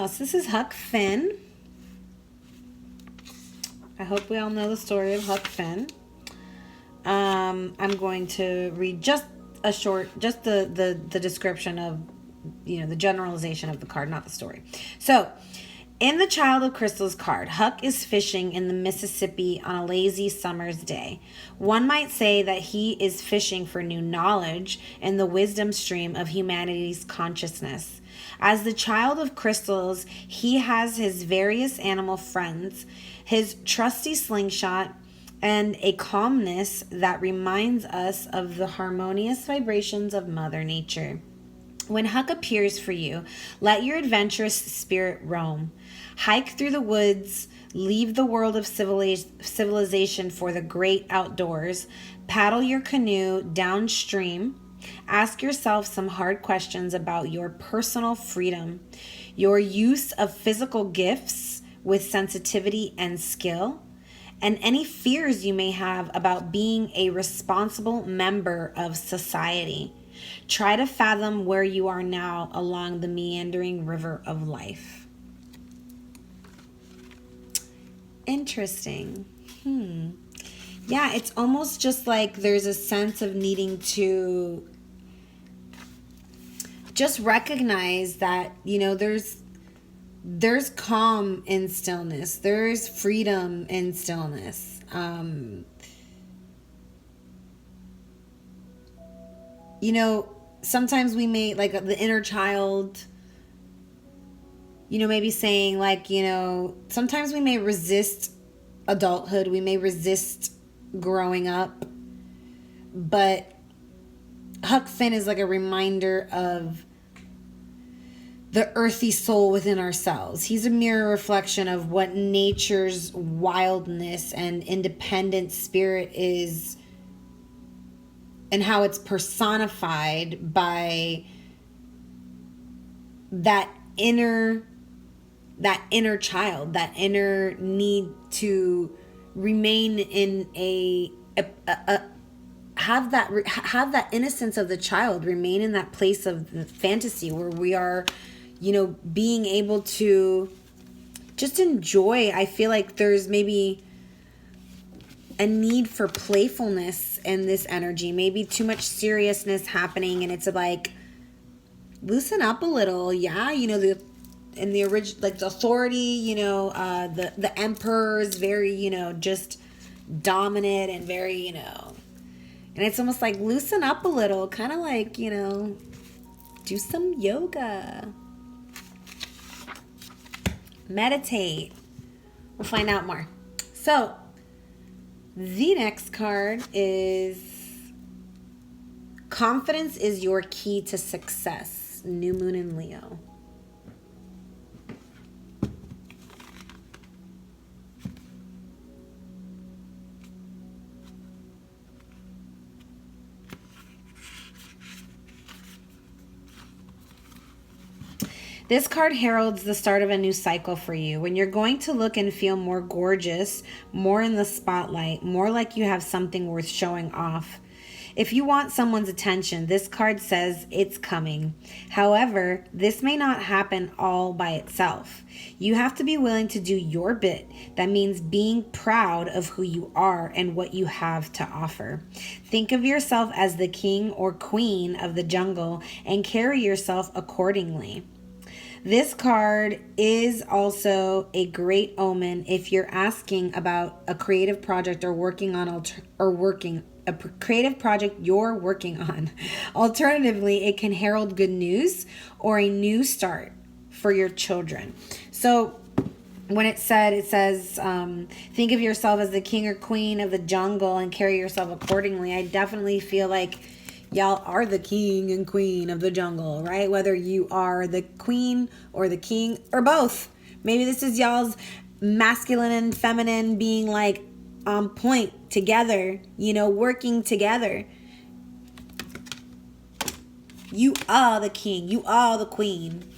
So this is Huck Finn. I hope we all know the story of Huck Finn. I'm going to read just the description of, the generalization of the card, not the story. So, in the Child of Crystals card, Huck is fishing in the Mississippi on a lazy summer's day. One might say that he is fishing for new knowledge in the wisdom stream of humanity's consciousness. As the Child of Crystals, he has his various animal friends, his trusty slingshot, and a calmness that reminds us of the harmonious vibrations of Mother Nature. When Huck appears for you, let your adventurous spirit roam. Hike through the woods, leave the world of civilization for the great outdoors, paddle your canoe downstream. Ask yourself some hard questions about your personal freedom, your use of physical gifts with sensitivity and skill, and any fears you may have about being a responsible member of society. Try to fathom where you are now along the meandering river of life. Interesting. Yeah, it's almost just like there's a sense of needing to just recognize that, there's calm in stillness. There's freedom in stillness. Sometimes we may, like the inner child, maybe saying like, sometimes we may resist adulthood. We may resist growing up. But Huck Finn is like a reminder of the earthy soul within ourselves. He's a mirror reflection of what nature's wildness and independent spirit is, and how it's personified by that inner that inner child, that inner need to remain in have that innocence of the child, remain in that place of fantasy where we are, being able to just enjoy. I feel like there's maybe a need for playfulness in this energy, maybe too much seriousness happening, and it's like, loosen up a little. Yeah, in the original, like the authority, the emperor is very, just dominant and very, and it's almost like loosen up a little, kind of like, do some yoga, meditate. We'll find out more. So the next card is confidence is your key to success. New moon in Leo. This card heralds the start of a new cycle for you, when you're going to look and feel more gorgeous, more in the spotlight, more like you have something worth showing off. If you want someone's attention, this card says it's coming. However, this may not happen all by itself. You have to be willing to do your bit. That means being proud of who you are and what you have to offer. Think of yourself as the king or queen of the jungle and carry yourself accordingly. This card is also a great omen if you're asking about a creative project or working on a creative project you're working on. Alternatively, it can herald good news or a new start for your children. So when it says, think of yourself as the king or queen of the jungle and carry yourself accordingly. I definitely feel like y'all are the king and queen of the jungle, right? Whether you are the queen or the king or both. Maybe this is y'all's masculine and feminine being like on point together, working together. You are the king. You are the queen.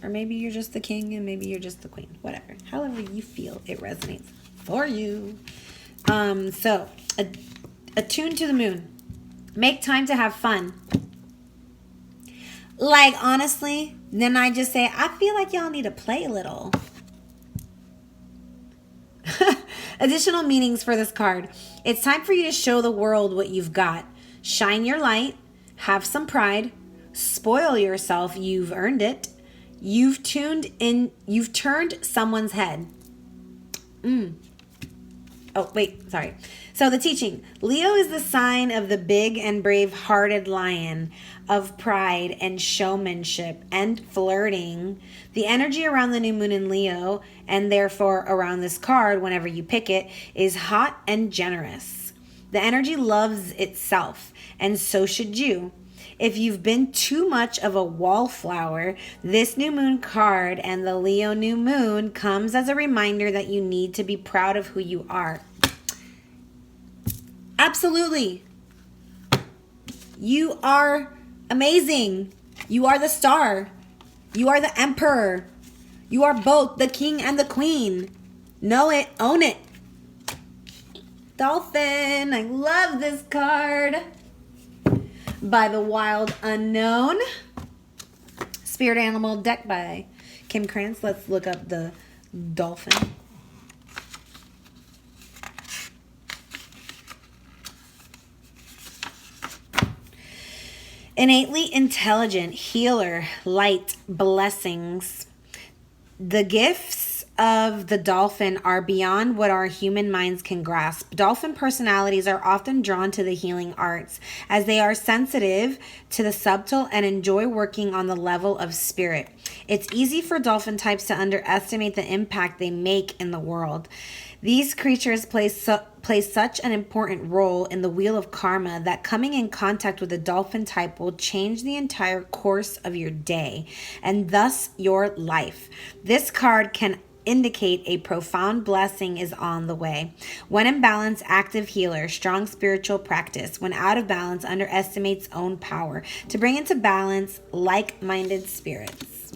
Or maybe you're just the king and maybe you're just the queen. Whatever. However you feel it resonates for you. So, attune to the moon. Make time to have fun. Like, honestly, then I just say, I feel like y'all need to play a little. Additional meanings for this card. It's time for you to show the world what you've got. Shine your light. Have some pride. Spoil yourself. You've earned it. You've turned someone's head. Oh, wait, sorry. So the teaching. Leo is the sign of the big and brave-hearted lion, of pride and showmanship and flirting. The energy around the new moon in Leo, and therefore around this card whenever you pick it, is hot and generous. The energy loves itself, and so should you. If you've been too much of a wallflower, this new moon card and the Leo new moon comes as a reminder that you need to be proud of who you are. Absolutely. You are amazing. You are the star. You are the emperor. You are both the king and the queen. Know it. Own it. Dolphin. I love this card. By the Wild Unknown. Spirit Animal deck by Kim Krantz. Let's look up the dolphin. Innately intelligent, healer, light, blessings. The gifts of the dolphin are beyond what our human minds can grasp. Dolphin personalities are often drawn to the healing arts as they are sensitive to the subtle and enjoy working on the level of spirit. It's easy for dolphin types to underestimate the impact they make in the world. These creatures play such an important role in the wheel of karma that coming in contact with a dolphin type will change the entire course of your day and thus your life. This card can indicate a profound blessing is on the way. When in balance, active healer, strong spiritual practice. When out of balance, underestimates own power. To bring into balance, like-minded spirits.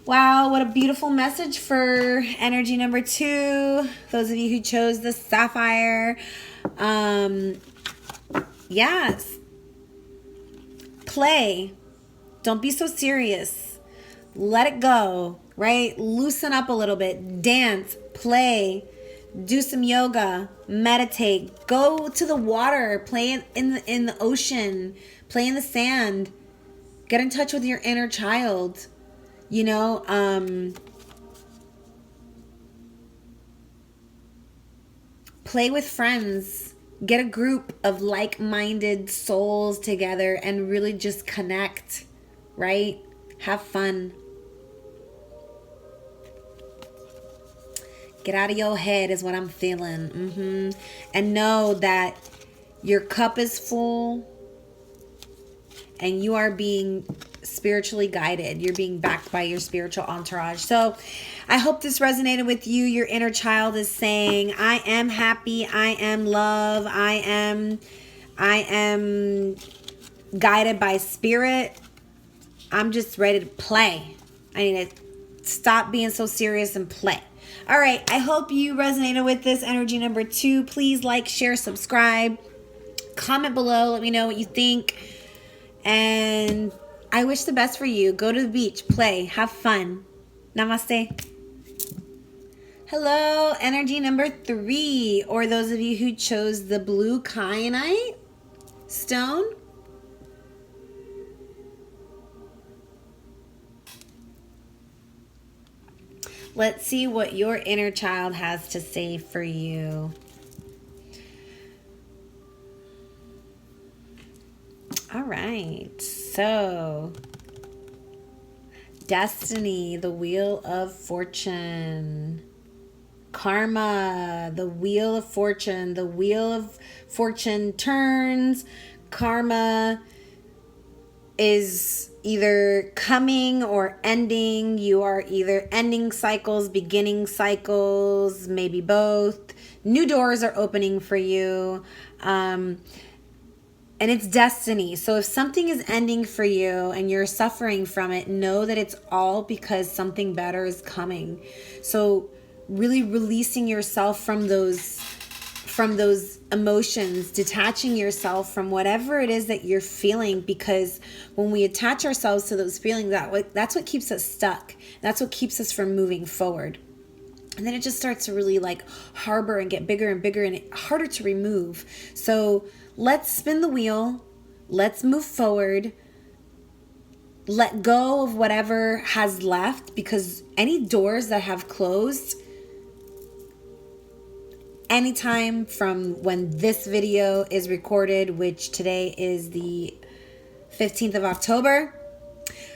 Wow, what a beautiful message for energy number 2. Those of you who chose the sapphire. Yes. Play. Don't be so serious. Let it go, right? Loosen up a little bit. Dance, play, do some yoga, meditate, go to the water, play in the ocean, play in the sand. Get in touch with your inner child. You know, play with friends. Get a group of like-minded souls together and really just connect, right? Have fun. Get out of your head is what I'm feeling. And know that your cup is full and you are being spiritually guided. You're being backed by your spiritual entourage. So I hope this resonated with you. Your inner child is saying, I am happy. I am love. I am guided by spirit. I'm just ready to play. I need to stop being so serious and play. All right. I hope you resonated with this energy number 2. Please like, share, subscribe, comment below. Let me know what you think. And I wish the best for you. Go to the beach, play, have fun. Namaste. Hello, energy number 3, or those of you who chose the blue kyanite stone. Let's see what your inner child has to say for you. All right, so destiny, the wheel of fortune. Karma, the wheel of fortune. The wheel of fortune turns. Karma is either coming or ending. You are either ending cycles, beginning cycles, maybe both. New doors are opening for you. And it's destiny. So if something is ending for you and you're suffering from it, know that it's all because something better is coming. So really releasing yourself from those emotions, detaching yourself from whatever it is that you're feeling, because when we attach ourselves to those feelings, that's what keeps us stuck. That's what keeps us from moving forward. And then it just starts to really like harbor and get bigger and bigger and harder to remove. So let's spin the wheel. Let's move forward. Let go of whatever has left, because any doors that have closed, anytime from when this video is recorded, which today is the 15th of October.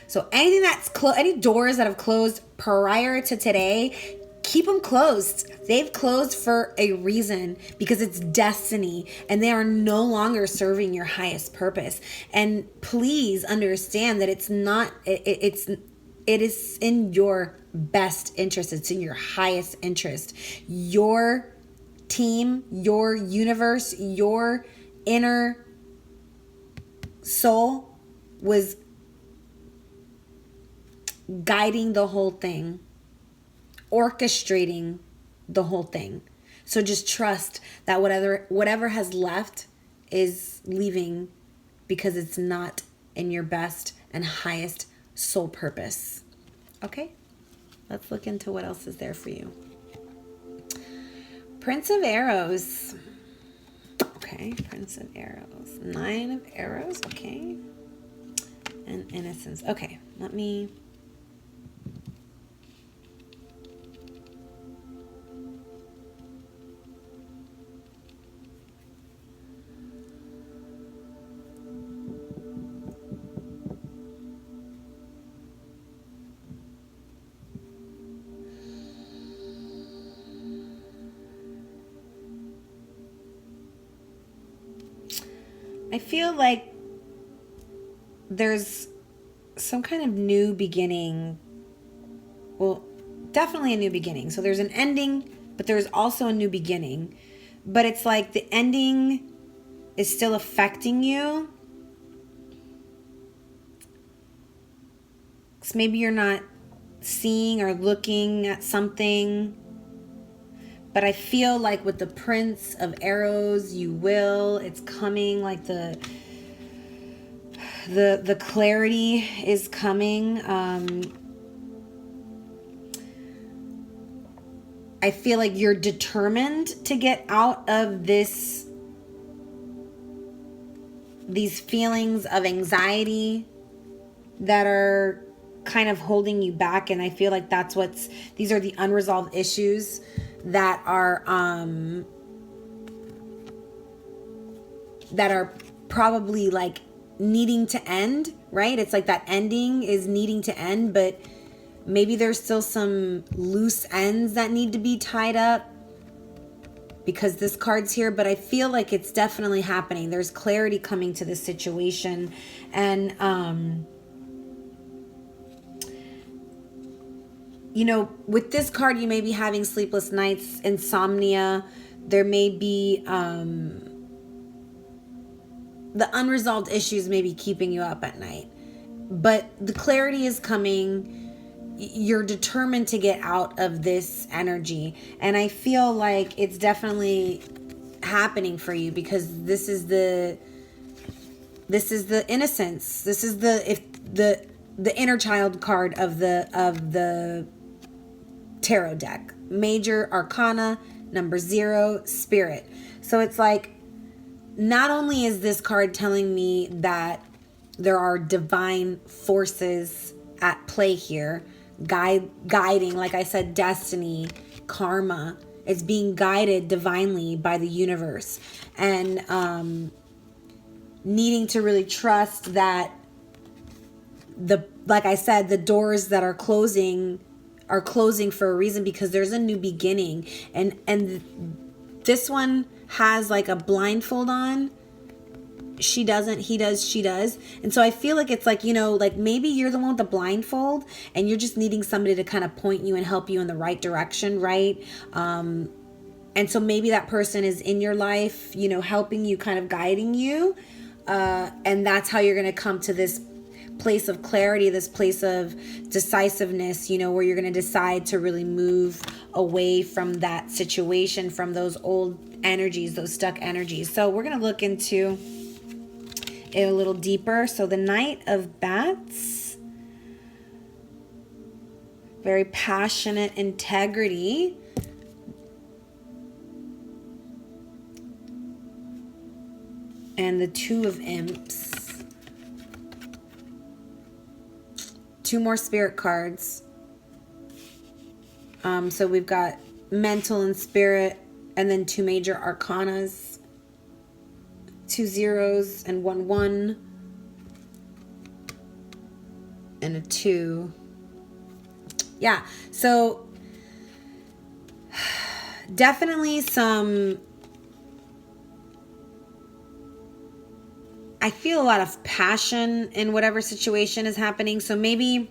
So anything that's any doors that have closed prior to today, keep them closed. They've closed for a reason, because it's destiny and they are no longer serving your highest purpose. And please understand that it's not, it is in your best interest. It's in your highest interest. Your team, your universe, your inner soul was guiding the whole thing, orchestrating the whole thing. So just trust that whatever has left is leaving, because it's not in your best and highest soul purpose. Okay? Let's look into what else is there for you. Prince of Arrows. Okay, Prince of Arrows. 9 of Arrows, okay. And Innocence. Okay, let me... I feel like there's some kind of new beginning. Well, definitely a new beginning. So there's an ending, but there's also a new beginning. But it's like the ending is still affecting you. So maybe you're not seeing or looking at something. But I feel like with the Prince of Arrows, you will. It's coming, like the clarity is coming. I feel like you're determined to get out of these feelings of anxiety that are kind of holding you back. And I feel like these are the unresolved issues that are probably like needing to end, right? It's like that ending is needing to end, but maybe there's still some loose ends that need to be tied up because this card's here, but I feel like it's definitely happening. There's clarity coming to this situation. And, with this card, you may be having sleepless nights, insomnia. There may be, the unresolved issues may be keeping you up at night, but the clarity is coming. You're determined to get out of this energy. And I feel like it's definitely happening for you because this is the innocence. This is the inner child card of the tarot deck. Major Arcana, number 0, Spirit. So it's like, not only is this card telling me that there are divine forces at play here, guiding, like I said, destiny, karma. It's being guided divinely by the universe, and needing to really trust that like I said, the doors that are closing for a reason, because there's a new beginning. And this one has like a blindfold on. She doesn't, he does, she does. And so I feel like it's like, like maybe you're the one with the blindfold and you're just needing somebody to kind of point you and help you in the right direction, right? And so maybe that person is in your life, helping you, kind of guiding you. And that's how you're going to come to this place of clarity, this place of decisiveness, where you're going to decide to really move away from that situation, from those old energies, those stuck energies. So we're going to look into it a little deeper. So the Knight of Bats, very passionate integrity. And the Two of Imps. 2 more spirit cards. So we've got mental and spirit, and then 2 major arcanas, 2 zeros and 1 1, and a 2. Yeah, so definitely I feel a lot of passion in whatever situation is happening. So maybe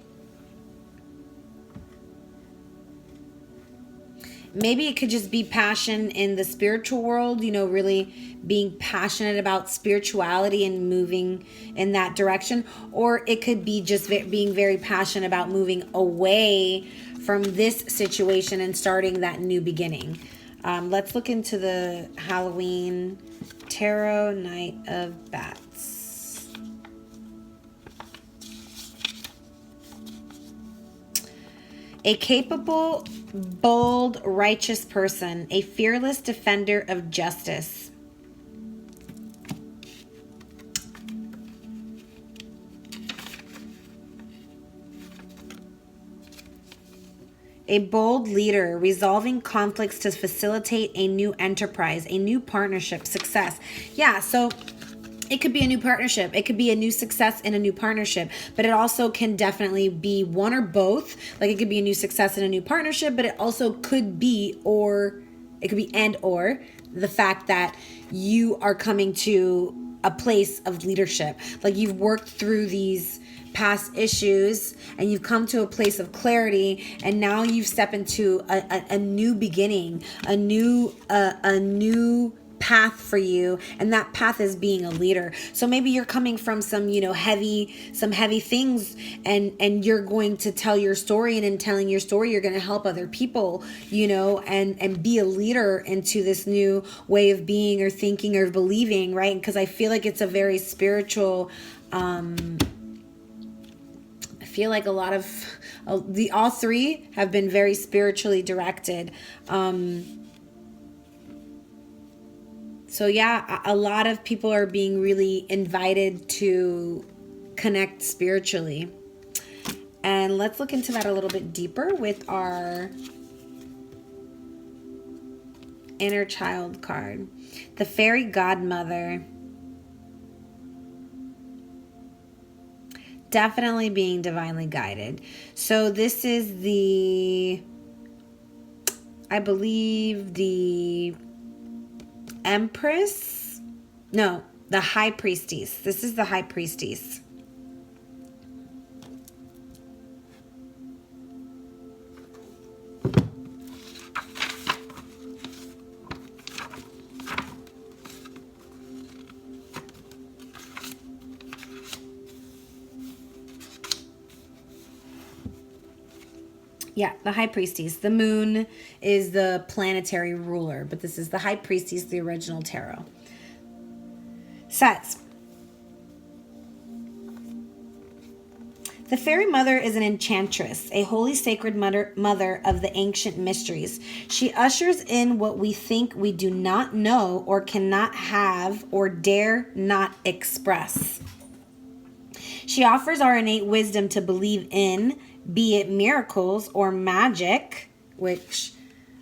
it could just be passion in the spiritual world, really being passionate about spirituality and moving in that direction. Or it could be just being very passionate about moving away from this situation and starting that new beginning. Let's look into the Halloween Tarot, Knight of Bats. A capable, bold, righteous person, a fearless defender of justice. A bold leader, resolving conflicts to facilitate a new enterprise, a new partnership, success. Yeah, so it could be a new partnership. It could be a new success in a new partnership, but it also can definitely be one or both. Like it could be a new success in a new partnership, but it also could be, or it could be or the fact that you are coming to a place of leadership. Like you've worked through these past issues and you've come to a place of clarity, and now you've stepped into a new beginning, a new path for you, and that path is being a leader. So maybe you're coming from some, heavy things, and you're going to tell your story, and in telling your story you're going to help other people, and be a leader into this new way of being or thinking or believing, right? Because I feel like it's a very spiritual, I feel like a lot of all three have been very spiritually directed. So yeah, a lot of people are being really invited to connect spiritually. And let's look into that a little bit deeper with our inner child card. The fairy godmother. Definitely being divinely guided. So this is I believe the Empress? No, the High Priestess. This is the High Priestess. Yeah, the High Priestess. The moon is the planetary ruler, but this is the High Priestess, the original tarot. Says, the fairy mother is an enchantress, a holy sacred mother of the ancient mysteries. She ushers in what we think we do not know or cannot have or dare not express. She offers our innate wisdom to believe in, be it miracles or magic, which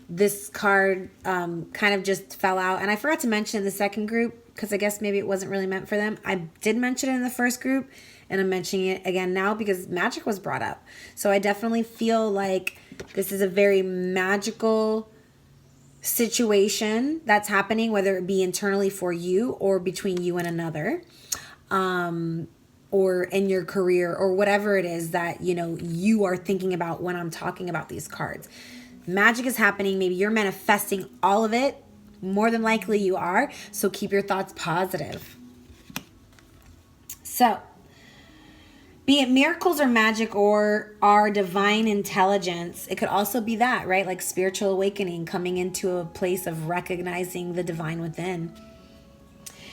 this card kind of just fell out. And I forgot to mention in the second group, because I guess maybe it wasn't really meant for them. I did mention it in the first group, and I'm mentioning it again now because magic was brought up. So I definitely feel like this is a very magical situation that's happening, whether it be internally for you or between you and another. Or in your career, or whatever it is that, you are thinking about when I'm talking about these cards. Magic is happening. Maybe you're manifesting all of it. More than likely you are. So keep your thoughts positive. So, be it miracles or magic or our divine intelligence, it could also be that, right? Like spiritual awakening, coming into a place of recognizing the divine within.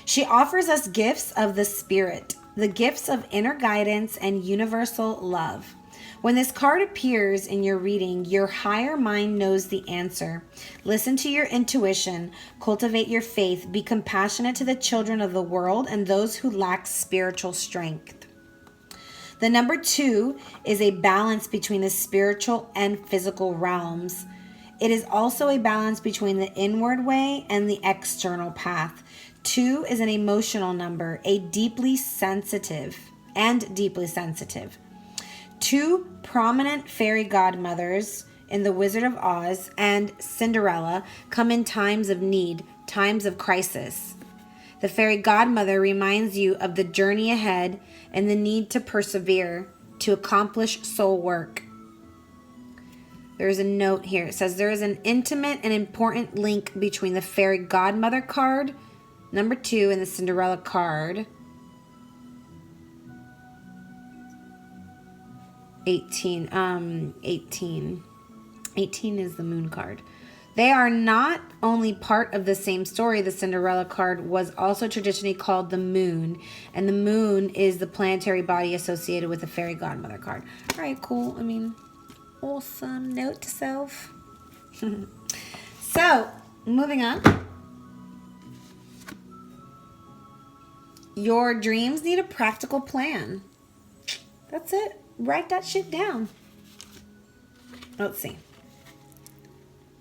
She offers us gifts of the spirit, the gifts of inner guidance and universal love. When this card appears in your reading, your higher mind knows the answer. Listen to your intuition, cultivate your faith, be compassionate to the children of the world and those who lack spiritual strength. The number 2 is a balance between the spiritual and physical realms. It is also a balance between the inward way and the external path. 2 is an emotional number, deeply sensitive. 2 prominent fairy godmothers in The Wizard of Oz and Cinderella come in times of need, times of crisis. The fairy godmother reminds you of the journey ahead and the need to persevere to accomplish soul work. There's a note here. It says there is an intimate and important link between the fairy godmother card, number 2, and the Cinderella card, 18. 18 is the moon card. They are not only part of the same story. The Cinderella card was also traditionally called the moon, and the moon is the planetary body associated with the fairy godmother card. All right, cool. Awesome. Note to self. So, moving on. Your dreams need a practical plan. That's it. Write that shit down. Let's see.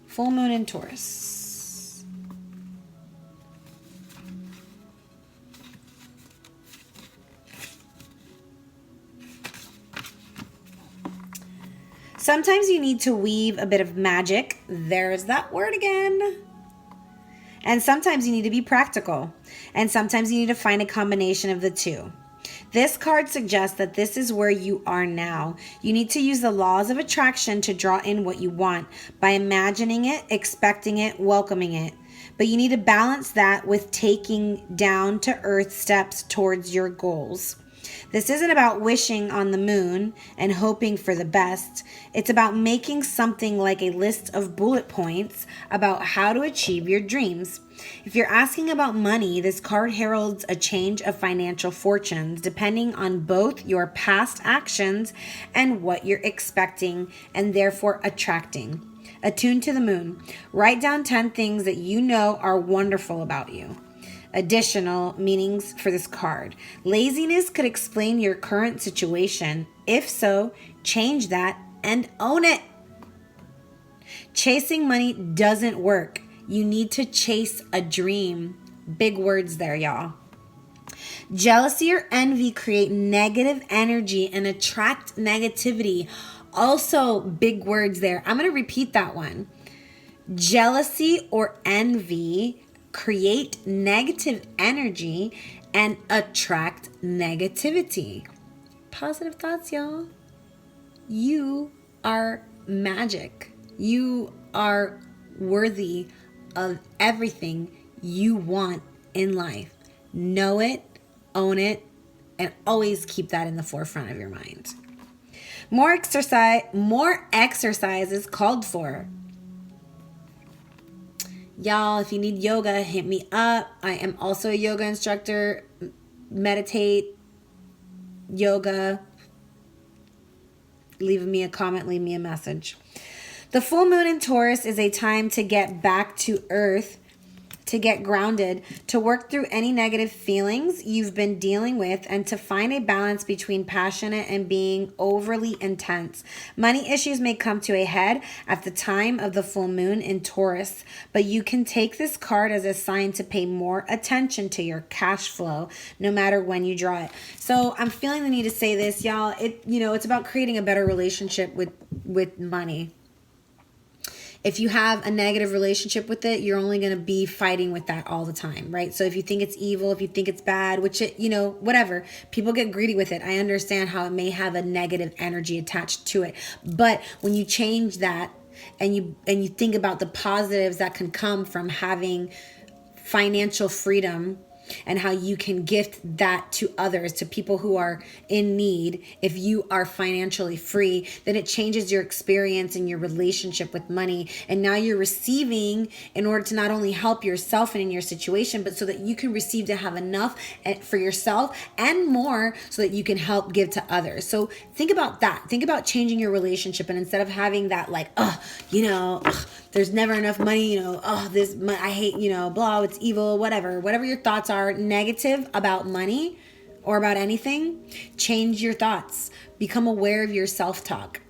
Full moon in Taurus. Sometimes you need to weave a bit of magic. There's that word again. And sometimes you need to be practical. And sometimes you need to find a combination of the two. This card suggests that this is where you are now. You need to use the laws of attraction to draw in what you want by imagining it, expecting it, welcoming it. But you need to balance that with taking down to earth steps towards your goals. This isn't about wishing on the moon and hoping for the best. It's about making something like a list of bullet points about how to achieve your dreams. If you're asking about money, this card heralds a change of financial fortunes depending on both your past actions and what you're expecting and therefore attracting. Attune to the moon. Write down 10 things that you know are wonderful about you. Additional meanings for this card. Laziness could explain your current situation. If so, change that and own it. Chasing money doesn't work. You need to chase a dream. Big words there, y'all. Jealousy or envy create negative energy and attract negativity. Also, big words there. I'm going to repeat that one. Jealousy or envy create negative energy and attract negativity. Positive thoughts, y'all. You are magic. You are worthy of everything you want in life. Know it, own it, and always keep that in the forefront of your mind. More exercise is called for. Y'all, if you need yoga, hit me up. I am also a yoga instructor. Meditate, yoga. Leave me a comment, leave me a message. The full moon in Taurus is a time to get back to earth, to get grounded, to work through any negative feelings you've been dealing with, and to find a balance between passionate and being overly intense. Money issues may come to a head at the time of the full moon in Taurus, but you can take this card as a sign to pay more attention to your cash flow, no matter when you draw it. So I'm feeling the need to say this, y'all. It's about creating a better relationship with money. If you have a negative relationship with it, you're only going to be fighting with that all the time, right? So if you think it's evil, if you think it's bad, which whatever, people get greedy with it. I understand how it may have a negative energy attached to it. But when you change that and you think about the positives that can come from having financial freedom, and how you can gift that to others, to people who are in need. If you are financially free, then it changes your experience and your relationship with money. And now you're receiving in order to not only help yourself and in your situation, but so that you can receive to have enough for yourself and more so that you can help give to others. So think about that. Think about changing your relationship. And instead of having that there's never enough money, I hate, blah, it's evil, whatever your thoughts are negative about money or about anything, change your thoughts. Become aware of your self-talk.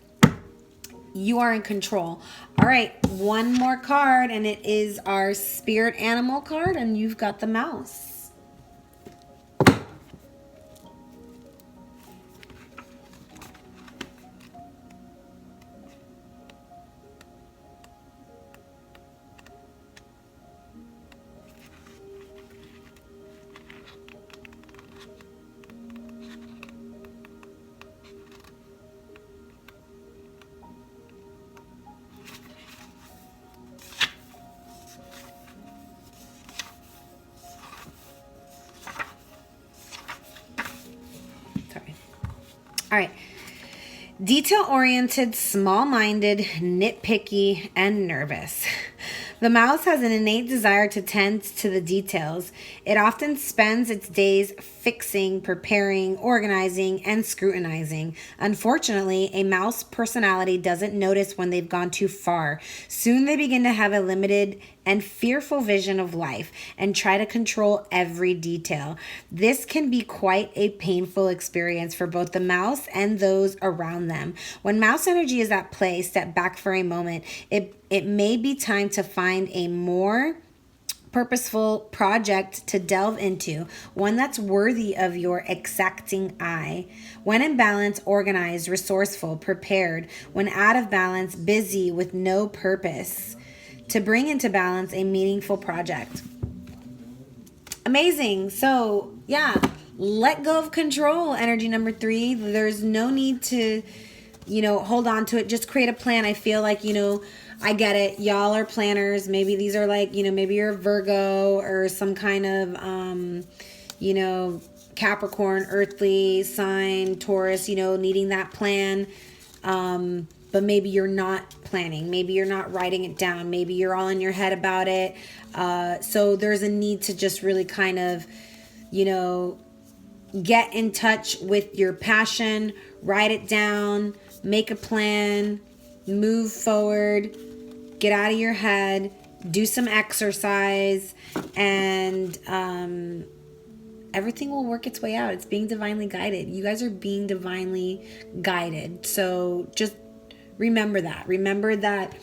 You are in control. All right, one more card, and it is our spirit animal card, and you've got the mouse. All right. Detail-oriented, small-minded, nitpicky, and nervous. The mouse has an innate desire to tend to the details. It often spends its days fixing, preparing, organizing, and scrutinizing. Unfortunately, a mouse personality doesn't notice when they've gone too far. Soon they begin to have a limited and fearful vision of life and try to control every detail. This can be quite a painful experience for both the mouse and those around them. When mouse energy is at play, step back for a moment. It may be time to find a more purposeful project to delve into, one that's worthy of your exacting eye. When in balance, organized, resourceful, prepared. When out of balance, busy with no purpose. To bring into balance a meaningful project. Amazing. So, yeah, let go of control. Energy number 3. There's no need to, hold on to it. Just create a plan. I feel like, I get it. Y'all are planners. Maybe these are like, maybe you're a Virgo or some kind of, Capricorn, earthly sign, Taurus, needing that plan. But maybe you're not planning. Maybe you're not writing it down. Maybe you're all in your head about it. So there's a need to just really kind of, get in touch with your passion, write it down, make a plan, move forward, get out of your head, do some exercise, and everything will work its way out. It's being divinely guided. You guys are being divinely guided. So just remember that. Remember that,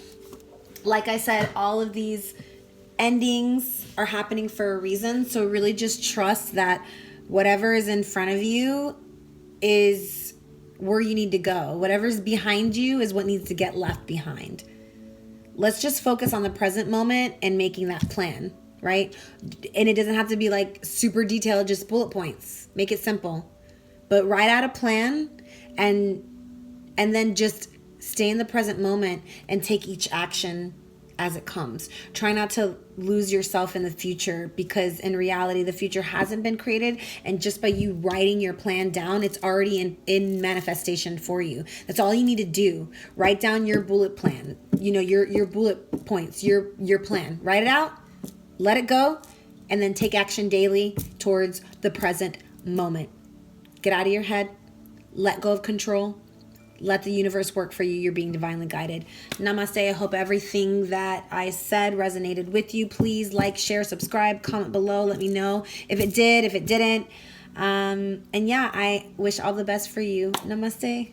like I said, all of these endings are happening for a reason. So really just trust that whatever is in front of you is where you need to go. Whatever's behind you is what needs to get left behind. Let's just focus on the present moment and making that plan, right? And it doesn't have to be like super detailed, just bullet points. Make it simple. But write out a plan and then just stay in the present moment and take each action as it comes. Try not to lose yourself in the future, because in reality, the future hasn't been created. And just by you writing your plan down, it's already in manifestation for you. That's all you need to do. Write down your bullet plan, your bullet points, your plan. Write it out, let it go, and then take action daily towards the present moment. Get out of your head, let go of control. Let the universe work for you. You're being divinely guided. Namaste. I hope everything that I said resonated with you. Please like, share, subscribe, comment below. Let me know if it did, if it didn't. And yeah, I wish all the best for you. Namaste.